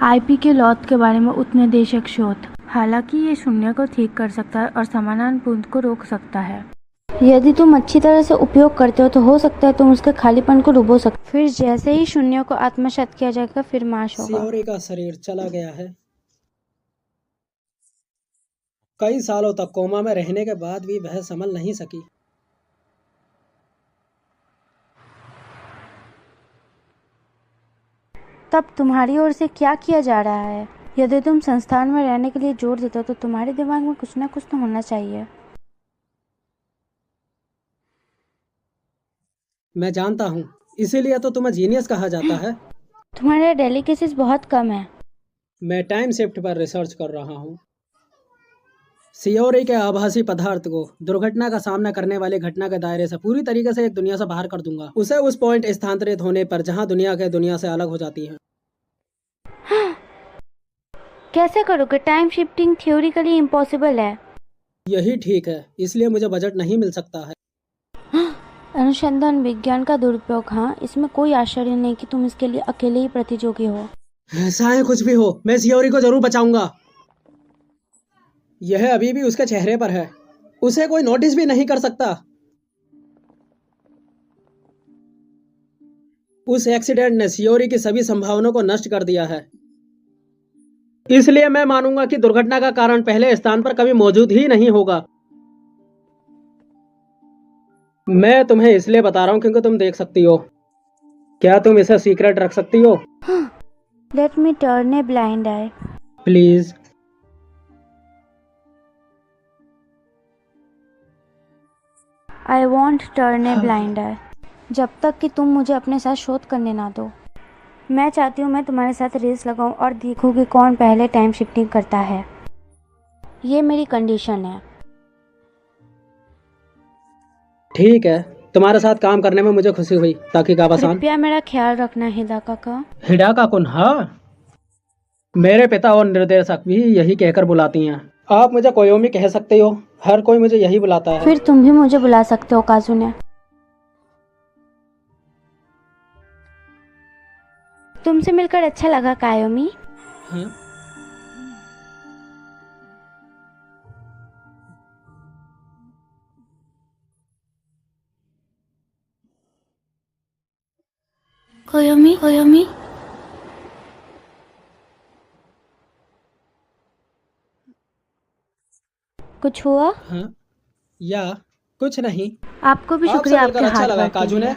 आईपी के लॉथ के बारे में उपनिदेशक शोध। हालांकि ये शून्य को ठीक कर सकता है और समानांतर को रोक सकता है। यदि तुम अच्छी तरह से उपयोग करते हो तो हो सकता है तुम उसके खालीपन को डुबो सकते। फिर जैसे ही शून्य को आत्मसात किया जाएगा फिर नाश होगा। सियोरी का शरीर चला गया है। कई सालों तक कोमा में रहने के बाद भी वह संभल नहीं सकी। तब तुम्हारी ओर से क्या किया जा रहा है? यदि तुम संस्थान में रहने के लिए जोर देते हो तो तुम्हारे दिमाग में कुछ ना कुछ तो होना चाहिए। मैं जानता हूँ, इसीलिए तो तुम्हें जीनियस कहा जाता है। तुम्हारा डेलिकेसीज बहुत कम है। मैं टाइम शिफ्ट पर रिसर्च कर रहा हूँ। सियोरी के आभासी पदार्थ को दुर्घटना का सामना करने वाली घटना के दायरे से पूरी तरीके से एक दुनिया से बाहर कर दूंगा। उसे उस पॉइंट स्थानांतरित होने पर जहाँ दुनिया के दुनिया से अलग हो जाती है। कैसे करोगे? टाइम शिफ्टिंग थ्योरिकली इम्पॉसिबल है। यही ठीक है, इसलिए मुझे बजट नहीं मिल सकता है। अनुसंधान विज्ञान का दुरुपयोग। हाँ, इसमें कोई आश्चर्य नहीं कि तुम इसके लिए अकेले ही प्रतियोगी हो। ऐसा है, कुछ भी हो, मैं सियोरी को जरूर बचाऊंगा। यह अभी भी उसके चेहरे पर है। उसे कोई नोटिस भी नहीं कर सकता। उस एक्सीडेंट ने सियोरी की सभी संभावनाओं को नष्ट कर दिया है। इसलिए मैं मानूंगा कि दुर्घटना का कारण पहले स्थान पर कभी मौजूद ही नहीं होगा। मैं तुम्हें इसलिए बता रहा हूँ क्योंकि तुम देख सकती हो। क्या तुम इसे सीक्रेट रख सकती हो? Let me turn a blind eye. Please. I want turn a blind eye. जब तक कि तुम मुझे अपने साथ शोध करने ना दो। मैं चाहती हूँ मैं तुम्हारे साथ रेस लगाऊं और देखूं कि कौन पहले टाइम शिफ्टिंग करता है। ये मेरी कंडीशन है। ठीक है, तुम्हारे साथ काम करने में मुझे खुशी हुई। ताकि गाबासान। कृपया मेरा ख्याल रखना हिदाका का। हिडाका कुन, हाँ। मेरे पिता और निर्देशक भी यही कहकर बुलाती हैं। आप मुझे कोयोमी कह सकते हो। हर कोई मुझे यही बुलाता है। फिर तुम भी मुझे बुला सकते हो काजुने। तुमसे मिलकर अच्छा लगा कायोमी। हाँ? कोयोमी कोयोमी कुछ हुआ? हाँ? या कुछ नहीं। आपको भी आपसे शुक्रिया मिलकर आपके अच्छा हार्ड लगा वर्क के काजुने। लिए।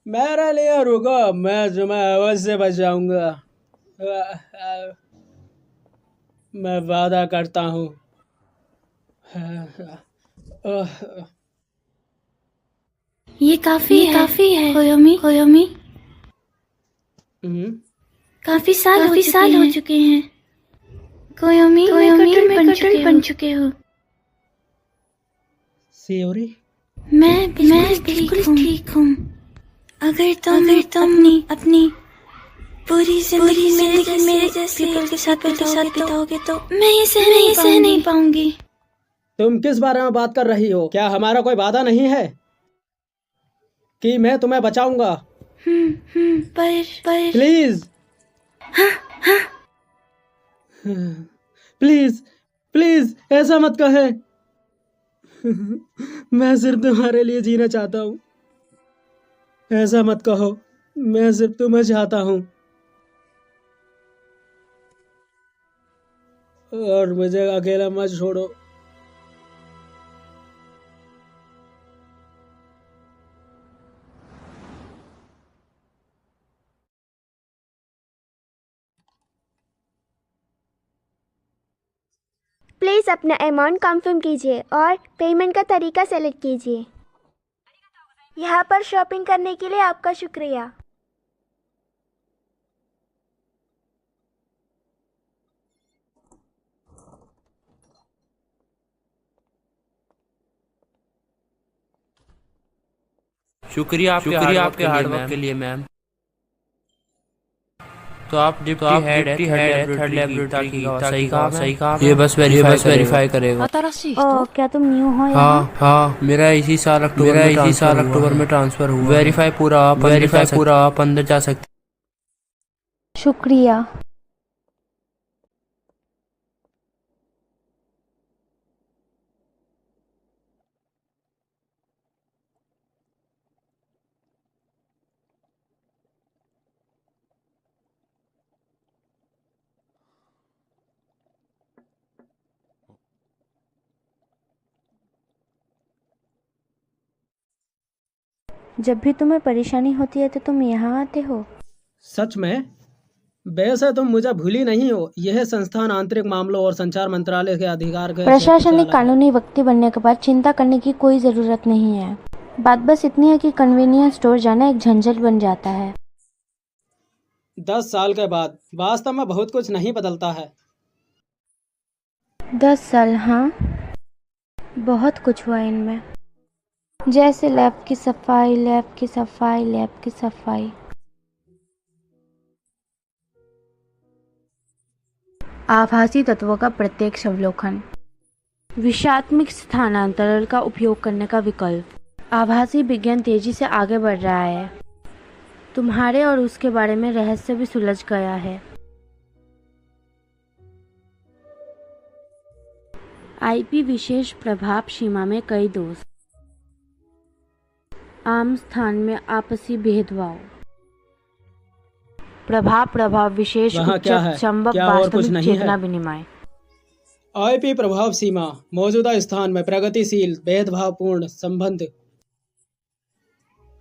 मेरे लिए रुको, मैं तुम्हें अवश्य बचाऊंगा। मैं वादा करता हूँ। ये काफी है कोयोमी कोयोमी। हम्म, काफी साल हो चुके हैं कोयोमी में कटल बन चुके हो। सियोरी। मैं बिल्कुल ठीक हूँ। अगर तुम अपनी पूरी जिंदगी मेरे जैसे पीपल के साथ बिताओगे तो मैं ये सह नहीं पाऊंगी। तुम किस बारे में बात कर रही हो? क्या हमारा कोई वादा नहीं है कि मैं तुम्हें बचाऊंगा? पर प्लीज। प्लीज प्लीज ऐसा मत कहे। मैं सिर्फ तुम्हारे लिए जीना चाहता हूँ। ऐसा मत कहो। मैं सिर्फ तुम्हें चाहता हूँ और मुझे अकेला मत छोड़ो। प्लीज़ अपना अमाउंट कंफर्म कीजिए और पेमेंट का तरीका सेलेक्ट कीजिए। यहाँ पर शॉपिंग करने के लिए आपका शुक्रिया। शुक्रिया आपके हार्ड वर्क के लिए मैम। तो आप डिप्टी हेड है थर्ड लैबोरेटरी की। सही कहा। ये बस वेरीफाई करेगा। ओह, क्या तुम न्यू हो यहाँ? हाँ मेरा इसी साल अक्टूबर में ट्रांसफर हुआ। वेरीफाई पूरा आप अंदर जा सकते। शुक्रिया। जब भी तुम्हें परेशानी होती है तो तुम यहाँ आते हो? सच में? वैसे तुम मुझे भूली नहीं हो। यह संस्थान आंतरिक मामलों और संचार मंत्रालय के अधिकार के प्रशासनिक कानूनी व्यक्ति बनने के बाद चिंता करने की कोई जरूरत नहीं है। बात बस इतनी है कि कन्वीनियंस स्टोर जाना एक झंझट बन जाता है। 10 साल के बाद वास्तव में बहुत कुछ नहीं बदलता है। 10 साल, हाँ, बहुत कुछ हुआ इनमें। जैसे लैब की सफाई। आभासी तत्वों का प्रत्यक्ष अवलोकन। विषयात्मक स्थानांतरण का उपयोग करने का विकल्प। आभासी विज्ञान तेजी से आगे बढ़ रहा है। तुम्हारे और उसके बारे में रहस्य भी सुलझ गया है। आईपी विशेष प्रभाव सीमा में कई दोष। आम स्थान में आपसी भेदभाव। प्रभाव विशेष वहाँ क्या है? संभव क्या और कुछ वास्तविक नहीं है? चेतना विनिमय। आईपी प्रभाव सीमा मौजूदा स्थान में प्रगतिशील भेदभावपूर्ण संबंध।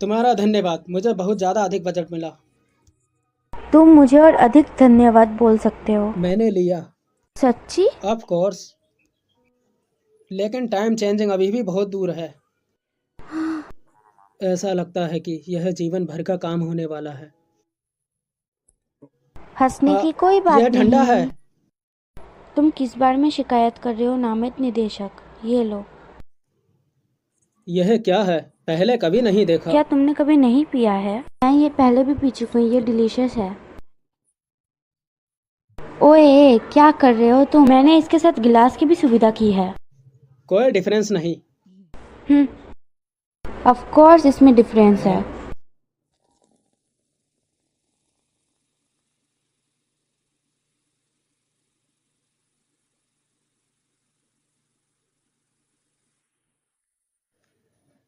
तुम्हारा धन्यवाद, मुझे बहुत ज्यादा अधिक बजट मिला। तुम मुझे और अधिक धन्यवाद बोल सकते हो। मैंने लिया। सच्ची? ऑफ कोर्स, लेकिन टाइम चेंजिंग अभी भी बहुत दूर है। ऐसा लगता है कि यह जीवन भर का काम होने वाला है। हंसने की कोई बात यह ठंडा नहीं है। तुम किस बारे में शिकायत कर रहे हो नामित निदेशक? ये लो। यह क्या है? पहले कभी नहीं देखा। क्या तुमने कभी नहीं पिया है? मैं ये पहले भी पी चुकी हूँ, ये डिलीशियस है। ओए क्या कर रहे हो तुम? मैंने इसके साथ गिलास की भी सुविधा की है। कोई डिफरेंस नहीं। ऑफ कोर्स इसमें डिफरेंस है।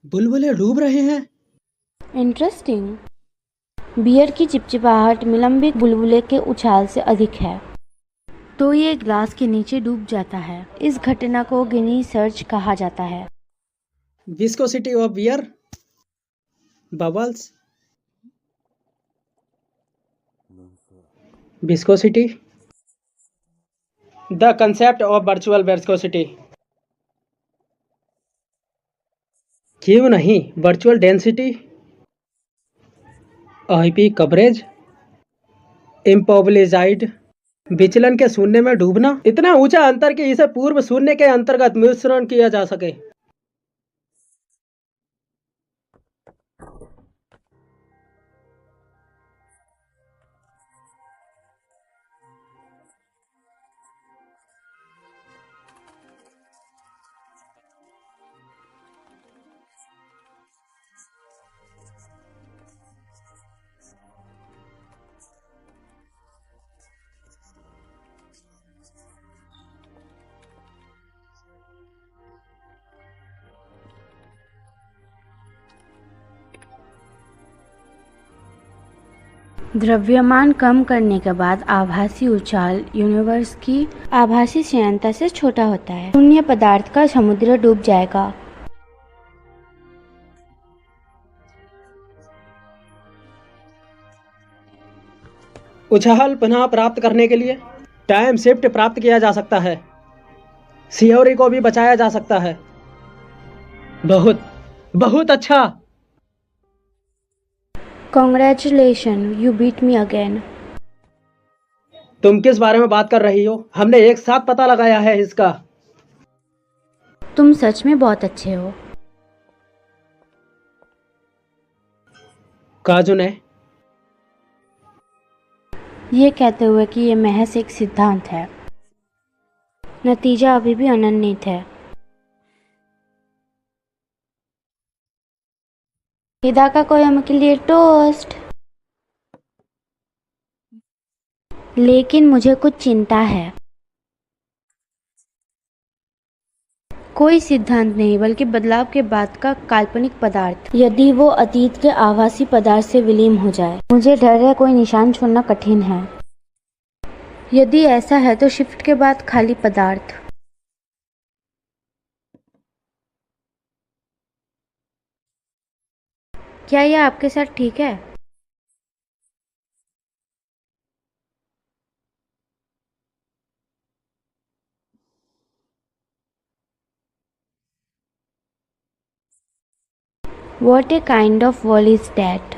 बुलबुले डूब रहे हैं। इंटरेस्टिंग। बियर की चिपचिपाहट विलंबित बुलबुले के उछाल से अधिक है, तो ये ग्लास के नीचे डूब जाता है। इस घटना को गिनी सर्च कहा जाता है। Viscosity of beer, bubbles, viscosity, the concept of virtual viscosity. क्यों नहीं virtual density, IP coverage, immobilized विचलन के शून्य में डूबना, इतना ऊंचा अंतर कि इसे पूर्व शून्य के अंतर्गत मिश्रण किया जा सके। द्रव्यमान कम करने के बाद आभासी उछाल यूनिवर्स की आभासी श्रेणिता से छोटा होता है। शून्य पदार्थ का समुद्र डूब जाएगा। उछाल पुनः प्राप्त करने के लिए टाइम शिफ्ट प्राप्त किया जा सकता है। सियोरी को भी बचाया जा सकता है। बहुत बहुत अच्छा। Congratulation, you beat me again. तुम किस बारे में बात कर रही हो? हमने एक साथ पता लगाया है इसका। तुम सच में बहुत अच्छे हो। काजू ने ये कहते हुए कि ये महज एक सिद्धांत है, नतीजा अभी भी अनन्वित है। हिदा का कोयम के लिए टोस्ट। लेकिन मुझे कुछ चिंता है। कोई सिद्धांत नहीं, बल्कि बदलाव के बाद का काल्पनिक पदार्थ, यदि वो अतीत के आभासी पदार्थ से विलीन हो जाए। मुझे डर है कोई निशान छोड़ना कठिन है। यदि ऐसा है तो शिफ्ट के बाद खाली पदार्थ। क्या यह आपके साथ ठीक है? What a kind of wall is that?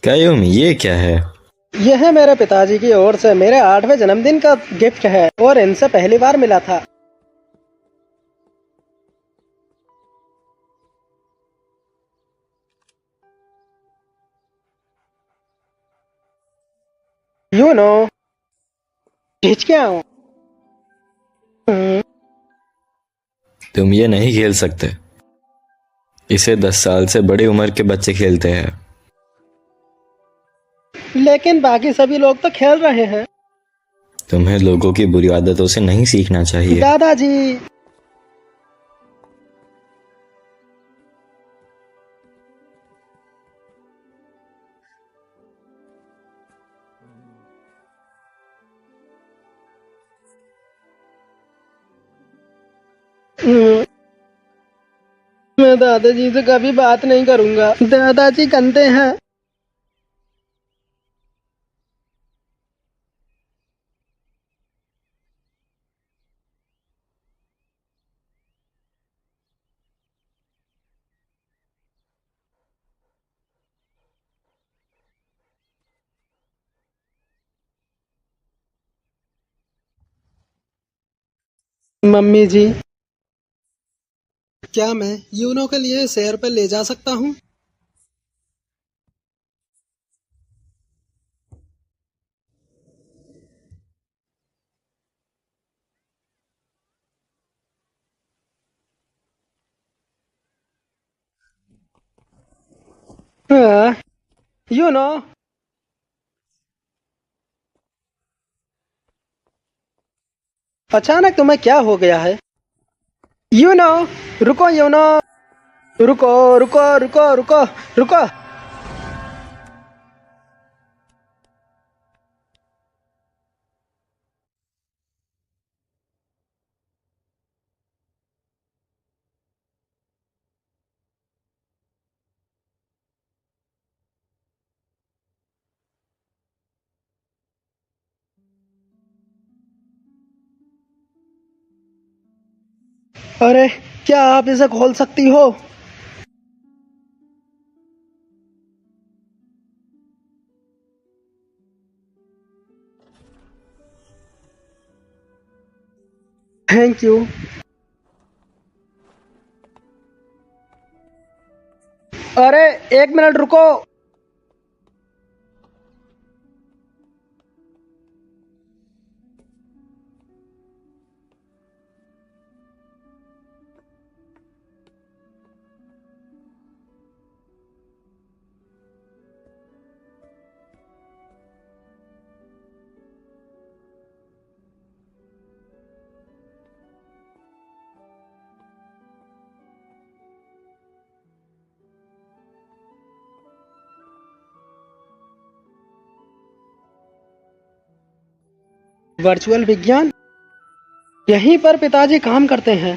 कायोमी, ये क्या है? यह मेरे पिताजी की ओर से मेरे 8वें जन्मदिन का गिफ्ट है और इनसे पहली बार मिला था। यू नो, खींच के आओ। तुम ये नहीं खेल सकते। इसे 10 साल से बड़ी उम्र के बच्चे खेलते हैं। लेकिन बाकी सभी लोग तो खेल रहे हैं। तुम्हें लोगों की बुरी आदतों से नहीं सीखना चाहिए। दादाजी, मैं दादाजी से कभी बात नहीं करूंगा। दादाजी गंदे हैं। मम्मी जी, क्या मैं यूनो के लिए सैर पर ले जा सकता हूँ? यूनो, अचानक तुम्हें क्या हो गया है? यूनो, रुको यूनो, रुको रुको रुको रुको रुको। अरे, क्या आप इसे खोल सकती हो? Thank you. अरे, 1 मिनट रुको। वर्चुअल विज्ञान, यहीं पर पिताजी काम करते हैं।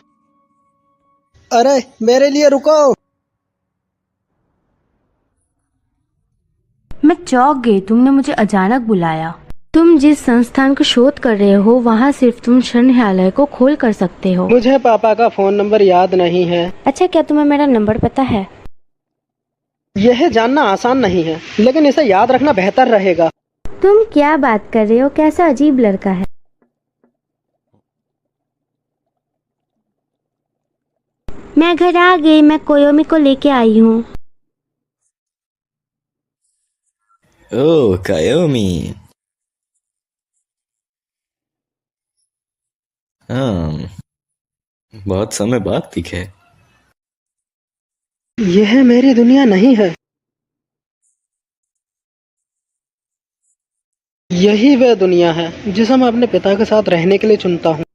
अरे, मेरे लिए रुको। मैं चौंक गई। तुमने मुझे अचानक बुलाया। तुम जिस संस्थान को शोध कर रहे हो वहाँ सिर्फ तुम संग्रहालय को खोल कर सकते हो। मुझे पापा का फोन नंबर याद नहीं है। अच्छा, क्या तुम्हें मेरा नंबर पता है? यह जानना आसान नहीं है, लेकिन इसे याद रखना बेहतर रहेगा। तुम क्या बात कर रहे हो? कैसा अजीब लड़का है। मैं घर आ गई। मैं कोयोमी को लेके आई हूँ। ओह कायोमी, हाँ, बहुत समय बाद दिखे। यह मेरी दुनिया नहीं है। यही वह दुनिया है जिसे मैं अपने पिता के साथ रहने के लिए चुनता हूँ।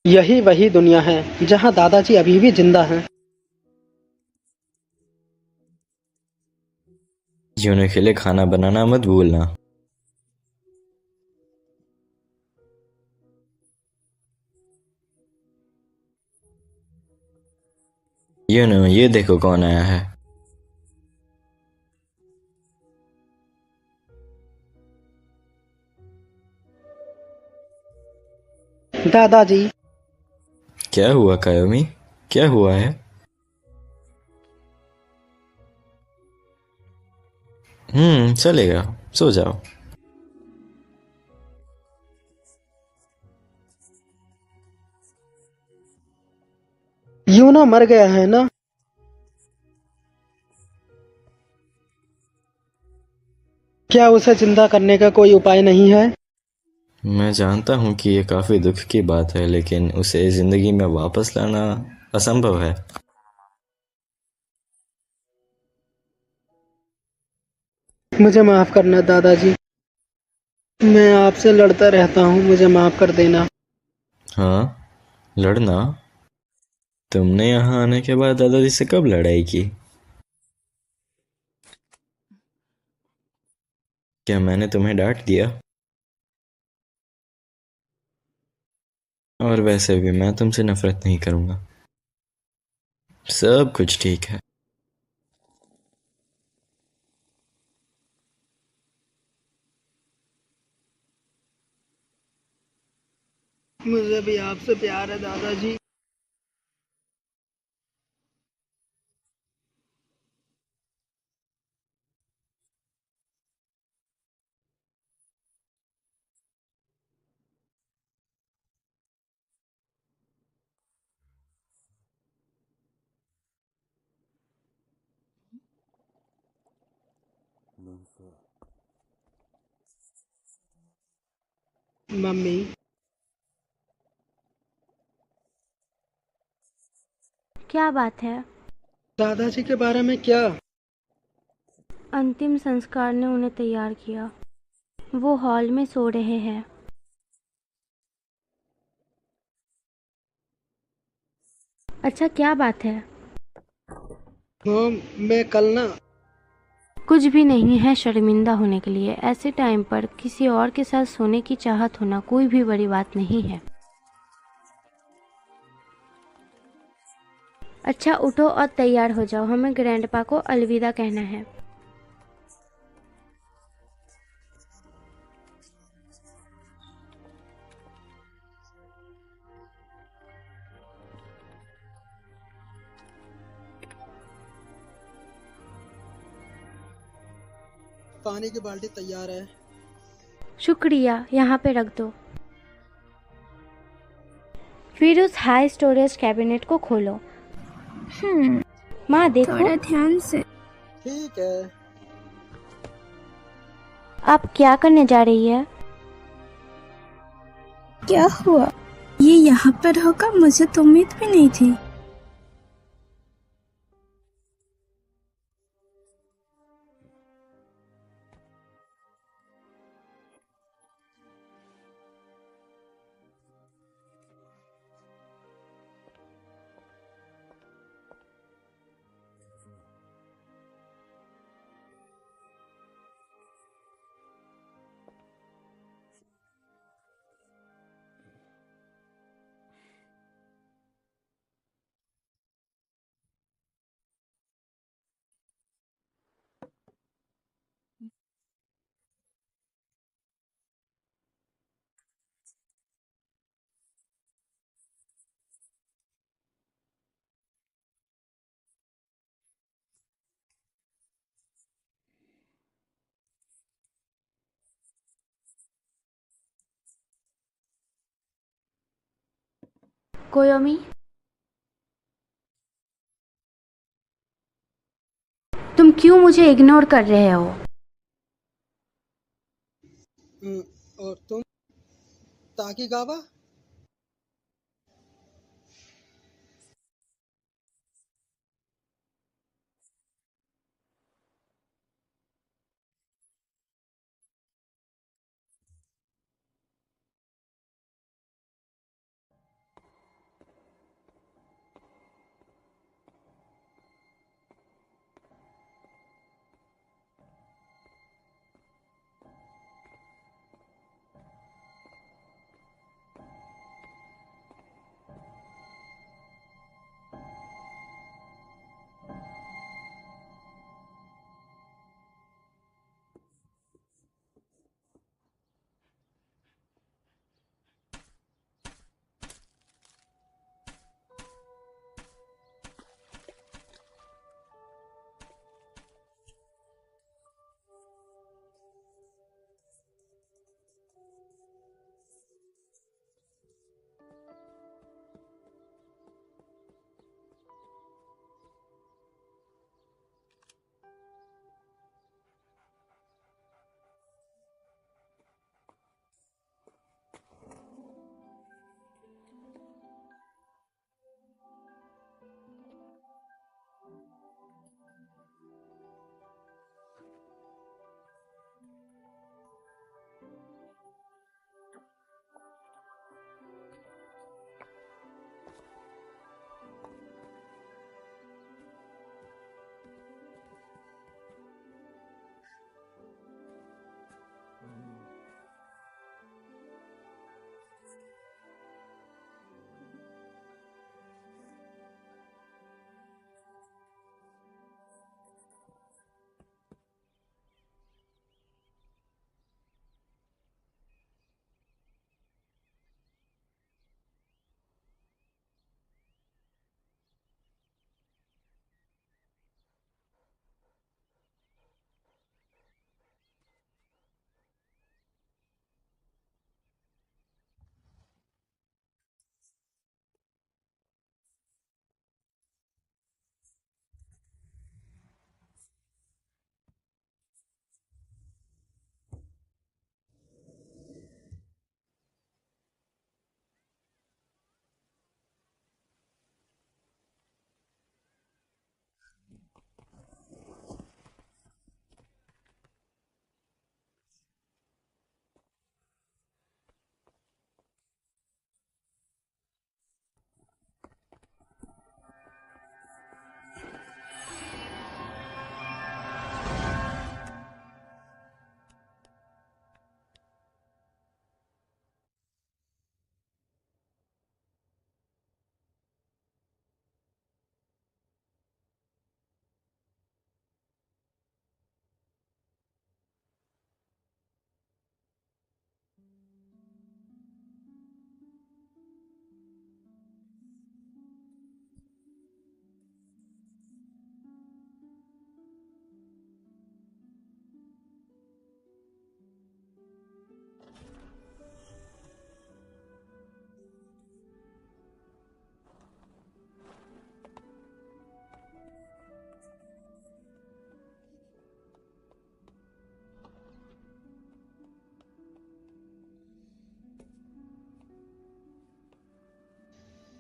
यही वही दुनिया है जहाँ दादाजी अभी भी जिंदा हैं। यूनो के लिए खाना बनाना मत भूलना। यूनो, ये देखो कौन आया है। दादाजी, क्या हुआ कायोमी? क्या हुआ है? चलेगा, सो जाओ। यूना मर गया है ना? क्या उसे जिंदा करने का कोई उपाय नहीं है? मैं जानता हूँ कि ये काफी दुख की बात है, लेकिन उसे जिंदगी में वापस लाना असंभव है। मुझे माफ करना दादाजी, मैं आपसे लड़ता रहता हूँ, मुझे माफ कर देना। हाँ, लड़ना? तुमने यहाँ आने के बाद दादाजी से कब लड़ाई की? क्या मैंने तुम्हें डांट दिया? और वैसे भी मैं तुमसे नफरत नहीं करूंगा। सब कुछ ठीक है। मुझे भी आपसे प्यार है दादाजी। मम्मी, क्या बात है? दादाजी के बारे में क्या? अंतिम संस्कार ने उन्हें तैयार किया। वो हॉल में सो रहे हैं। अच्छा, क्या बात है? मैं कल ना। कुछ भी नहीं है शर्मिंदा होने के लिए। ऐसे टाइम पर किसी और के साथ सोने की चाहत होना कोई भी बड़ी बात नहीं है। अच्छा, उठो और तैयार हो जाओ, हमें ग्रैंडपा को अलविदा कहना है। पानी की बाल्टी तैयार है। शुक्रिया, यहाँ पे रख दो। फिर उस हाई स्टोरेज कैबिनेट को खोलो। माँ देखो। थोड़ा ध्यान से। ठीक है। आप क्या करने जा रही है? क्या हुआ? ये यहाँ पर होगा, मुझे तो उम्मीद भी नहीं थी। कोयोमी, तुम क्यों मुझे इग्नोर कर रहे हो? और तुम ताकीगावा?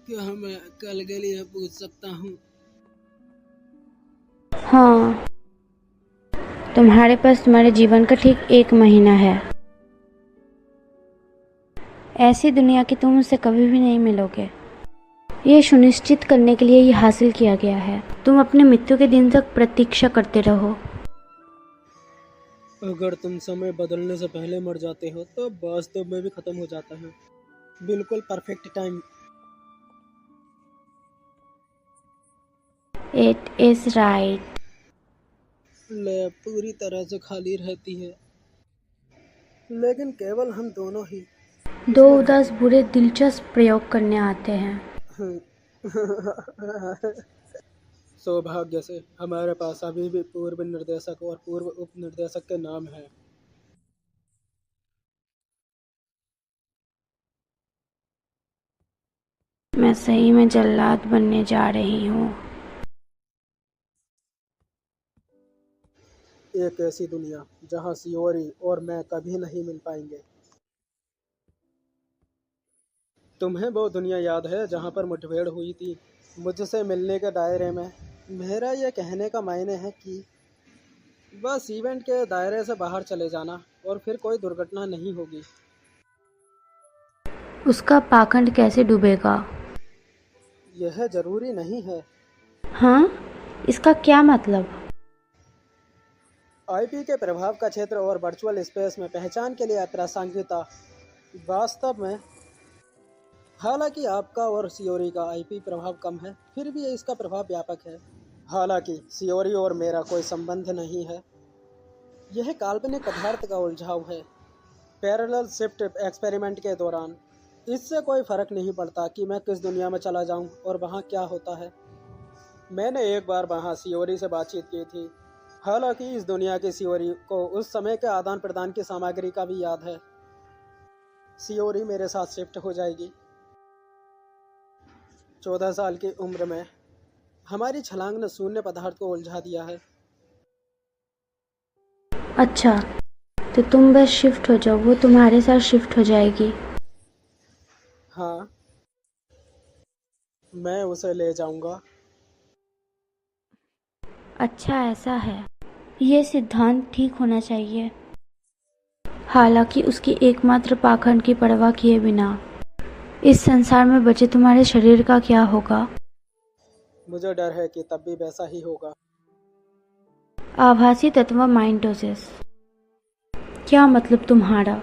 क्या मैं कल के लिए पूछ सकता हूँ? हाँ, तुम्हारे पास तुम्हारे जीवन का ठीक 1 महीना है। ऐसी दुनिया की तुम उससे कभी भी नहीं मिलोगे। ये सुनिश्चित करने के लिए ये हासिल किया गया है। तुम अपने मृत्यु के दिन तक प्रतीक्षा करते रहो। अगर तुम समय बदलने से पहले मर जाते हो तो वास्तव में भी खत्म हो जाता है। बिल्कुल perfect time. It is right. Lab पूरी तरह से खाली रहती है, लेकिन केवल हम दोनों ही। 2 उदास बुरे दिलचस्प प्रयोग करने आते हैं। सौभाग्य से हमारे पास अभी भी पूर्व निर्देशक और पूर्व उप निर्देशक के नाम हैं। मैं सही में जल्लाद बनने जा रही हूँ। एक ऐसी दुनिया जहाँ सियोरी और मैं कभी नहीं मिल पाएंगे। तुम्हें वो दुनिया याद है जहाँ पर मुठभेड़ हुई थी मुझसे मिलने के दायरे में? मेरा ये कहने का मायने है कि बस इवेंट के दायरे से बाहर चले जाना और फिर कोई दुर्घटना नहीं होगी। उसका पाखंड कैसे डूबेगा? यह जरूरी नहीं है। हाँ, इसका क्या मतलब? आईपी के प्रभाव का क्षेत्र और वर्चुअल स्पेस में पहचान के लिए अप्रासंगिकता वास्तव में, हालांकि आपका और सियोरी का आईपी प्रभाव कम है, फिर भी इसका प्रभाव व्यापक है। हालांकि सियोरी और मेरा कोई संबंध नहीं है, यह काल्पनिक पदार्थ का उलझाव है। पैरेलल शिफ्ट एक्सपेरिमेंट के दौरान इससे कोई फर्क नहीं पड़ता कि मैं किस दुनिया में चला जाऊं और वहां क्या होता है। मैंने एक बार वहां सियोरी से बातचीत की थी। हालांकि इस दुनिया की सियोरी को उस समय के आदान प्रदान की सामग्री का भी याद है। सियोरी मेरे साथ शिफ्ट हो जाएगी। 14 साल की उम्र में हमारी छलांग ने शून्य पदार्थ को उलझा दिया है। अच्छा, तो तुम बस शिफ्ट हो जाओ, वो तुम्हारे साथ शिफ्ट हो जाएगी। हाँ, मैं उसे ले जाऊंगा। अच्छा, ऐसा है। ये सिद्धांत ठीक होना चाहिए। हालांकि उसकी एकमात्र पाखंड की परवाह किए बिना इस संसार में बचे तुम्हारे शरीर का क्या होगा? मुझे डर है कि तब भी वैसा ही होगा। आभासी तत्व माइंडोसिस। क्या मतलब तुम्हारा?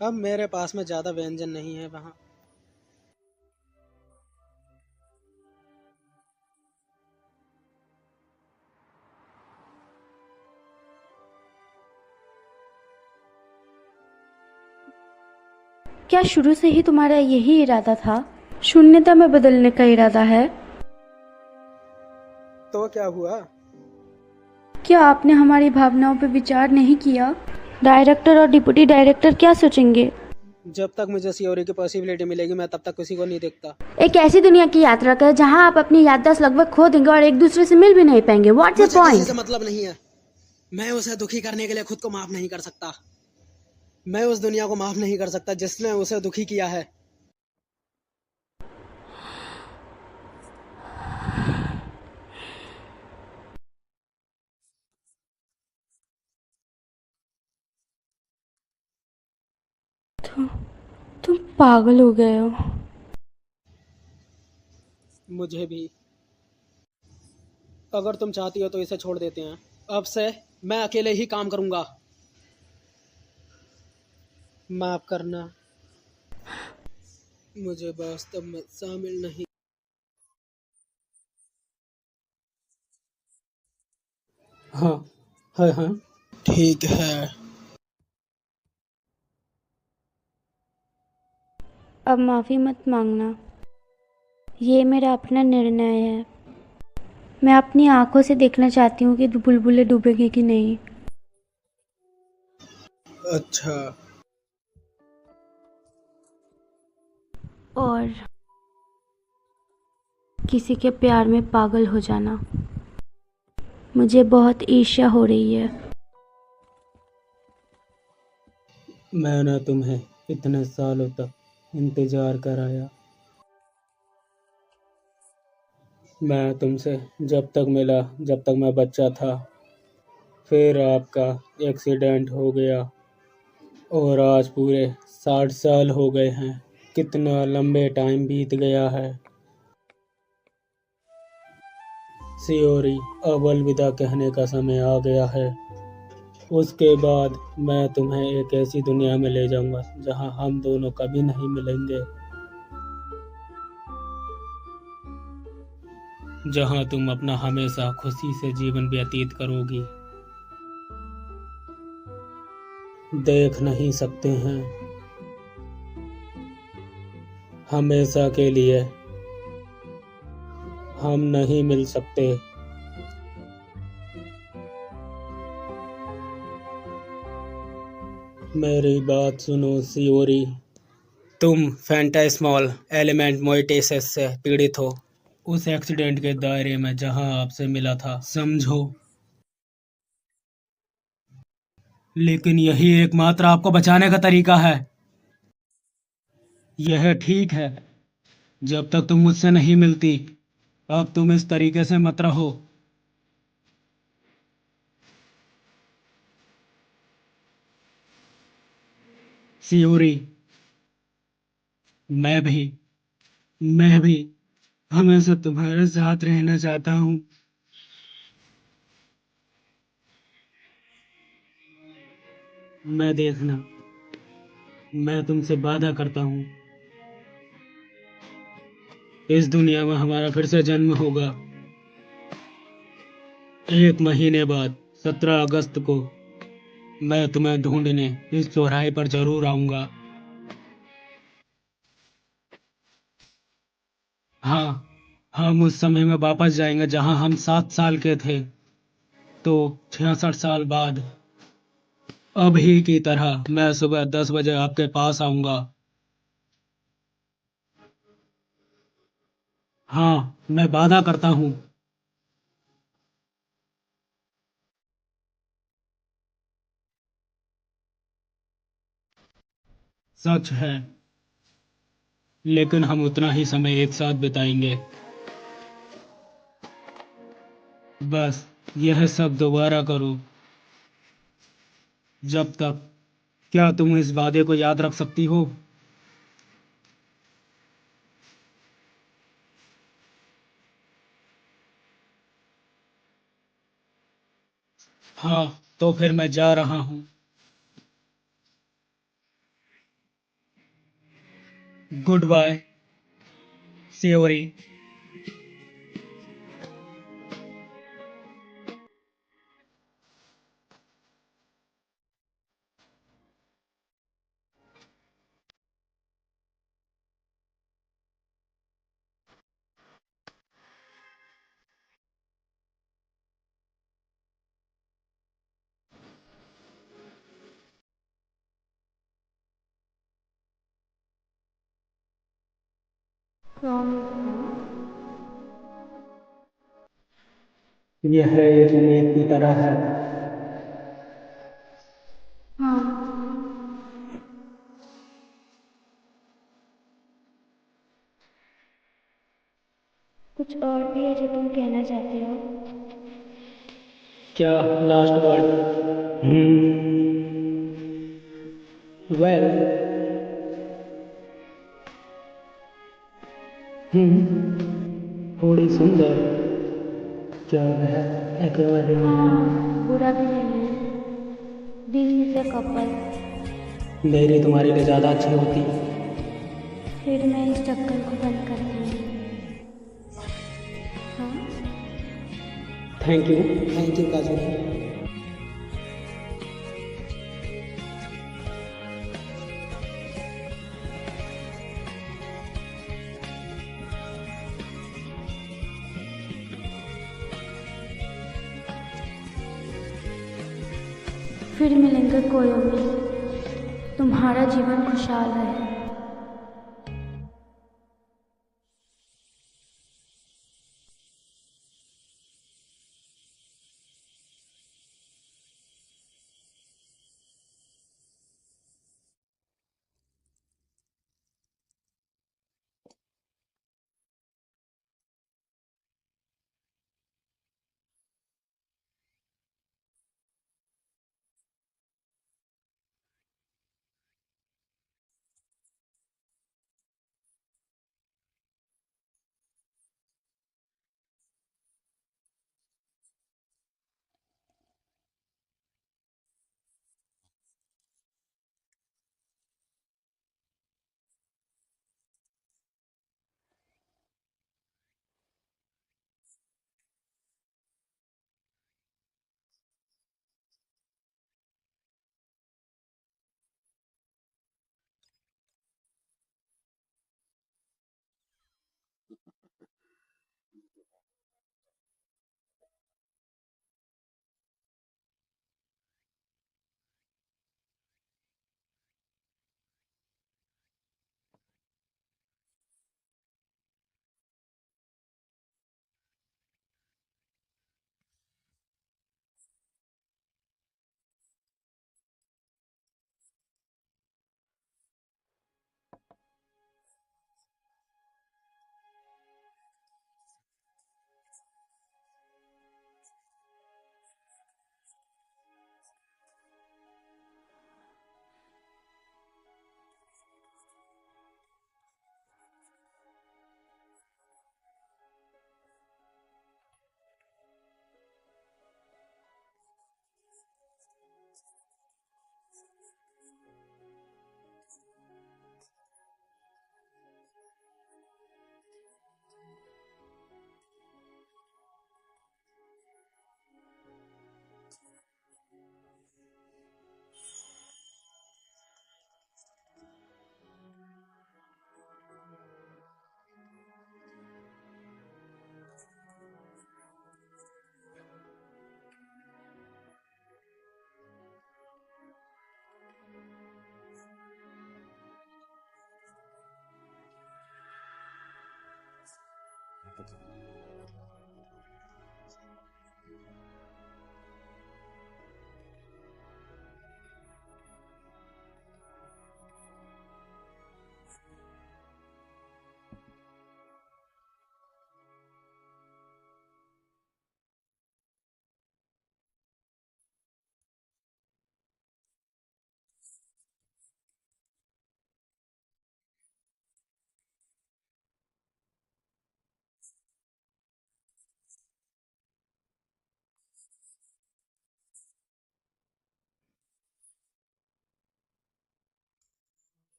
अब मेरे पास में ज्यादा व्यंजन नहीं है वहाँ। क्या शुरू से ही तुम्हारा यही इरादा था? शून्यता में बदलने का इरादा है? तो क्या हुआ? क्या आपने हमारी भावनाओं पर विचार नहीं किया? डायरेक्टर और डिप्टी डायरेक्टर क्या सोचेंगे? जब तक मुझे सियोरी की पॉसिबिलिटी मिलेगी मैं तब तक किसी को नहीं देखता। एक ऐसी दुनिया की यात्रा कर जहां आप अपनी याददाश्त लगभग खो देंगे और एक दूसरे से मिल भी नहीं पाएंगे। What's the point? किसी से मतलब नहीं है। मैं उसे दुखी करने के लिए खुद को माफ नहीं कर सकता। मैं उस दुनिया को माफ नहीं कर सकता जिसने उसे दुखी किया है। तुम पागल हो गए हो। मुझे भी। अगर तुम चाहती हो तो इसे छोड़ देते हैं। अब से मैं अकेले ही काम करूंगा। माफ करना, मुझे वास्तव में शामिल नहीं। हाँ हाँ, ठीक है। अब माफी मत मांगना, ये मेरा अपना निर्णय है। मैं अपनी आंखों से देखना चाहती हूँ कि बुलबुलें डूबेंगी कि नहीं। अच्छा। और किसी के प्यार में पागल हो जाना। मुझे बहुत ईर्ष्या हो रही है। मैंने तुम्हें इतने सालों तक इंतजार कराया। मैं तुमसे जब तक मिला जब तक मैं बच्चा था, फिर आपका एक्सीडेंट हो गया और आज पूरे 60 साल हो गए हैं। कितना लंबे टाइम बीत गया है। सियोरी, अब अलविदा कहने का समय आ गया है। उसके बाद मैं तुम्हें एक ऐसी दुनिया में ले जाऊंगा जहां हम दोनों कभी नहीं मिलेंगे, जहां तुम अपना हमेशा खुशी से जीवन व्यतीत करोगी। देख नहीं सकते हैं हमेशा के लिए, हम नहीं मिल सकते। मेरी बात सुनो सियोरी, तुम फैंटास्मल एलिमेंट मोइटेसिस से पीड़ित हो, उस एक्सीडेंट के दायरे में जहां आपसे मिला था, समझो। लेकिन यही एकमात्र आपको बचाने का तरीका है। यह ठीक है, जब तक तुम मुझसे नहीं मिलती, अब तुम इस तरीके से मत रहो। सियोरी, मैं भी मैं भी हमेशा तुम्हारे साथ रहना चाहता हूँ। मैं देखना, मैं तुमसे वादा करता हूँ, इस दुनिया में हमारा फिर से जन्म होगा। 1 महीने बाद 17 अगस्त को मैं तुम्हें ढूंढने इस चौराहे पर जरूर आऊंगा। हाँ, हम उस समय में वापस जाएंगे जहां हम 7 साल के थे। तो 66 साल बाद अभी की तरह मैं सुबह 10 बजे आपके पास आऊंगा। हाँ, मैं वादा करता हूँ। सच है, लेकिन हम उतना ही समय एक साथ बिताएंगे। बस यह सब दोबारा करो। जब तक, क्या तुम इस वादे को याद रख सकती हो? हाँ, तो फिर मैं जा रहा हूँ। गुड बाय सियोरी। यह एक उम्मीद की तरह है। कुछ और भी है जो तुम कहना चाहते हो? क्या लास्ट वर्ड? वेल, थोड़ी सुंदर, क्या वह एकेबारे बुरा भी नहीं है। This is a couple. मेरी तुम्हारे लिए ज़्यादा अच्छी होती। फिर मैं इस चक्कर को बंद करती हूँ। हाँ, थैंक यू काजू। फिर मिलेंगे कोयोमी। तुम्हारा जीवन खुशहाल रहे।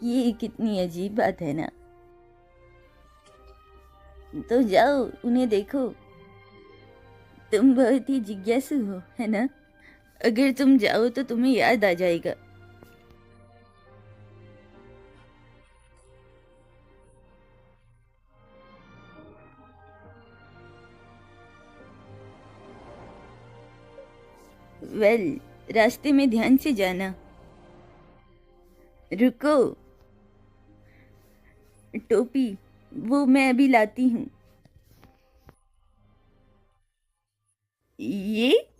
ये कितनी अजीब बात है ना। तो जाओ उन्हें देखो। तुम बहुत ही जिज्ञासु हो, है ना? अगर तुम जाओ तो तुम्हें याद आ जाएगा। वेल, रास्ते में ध्यान से जाना। रुको, टोपी वो मैं अभी लाती हूँ। ये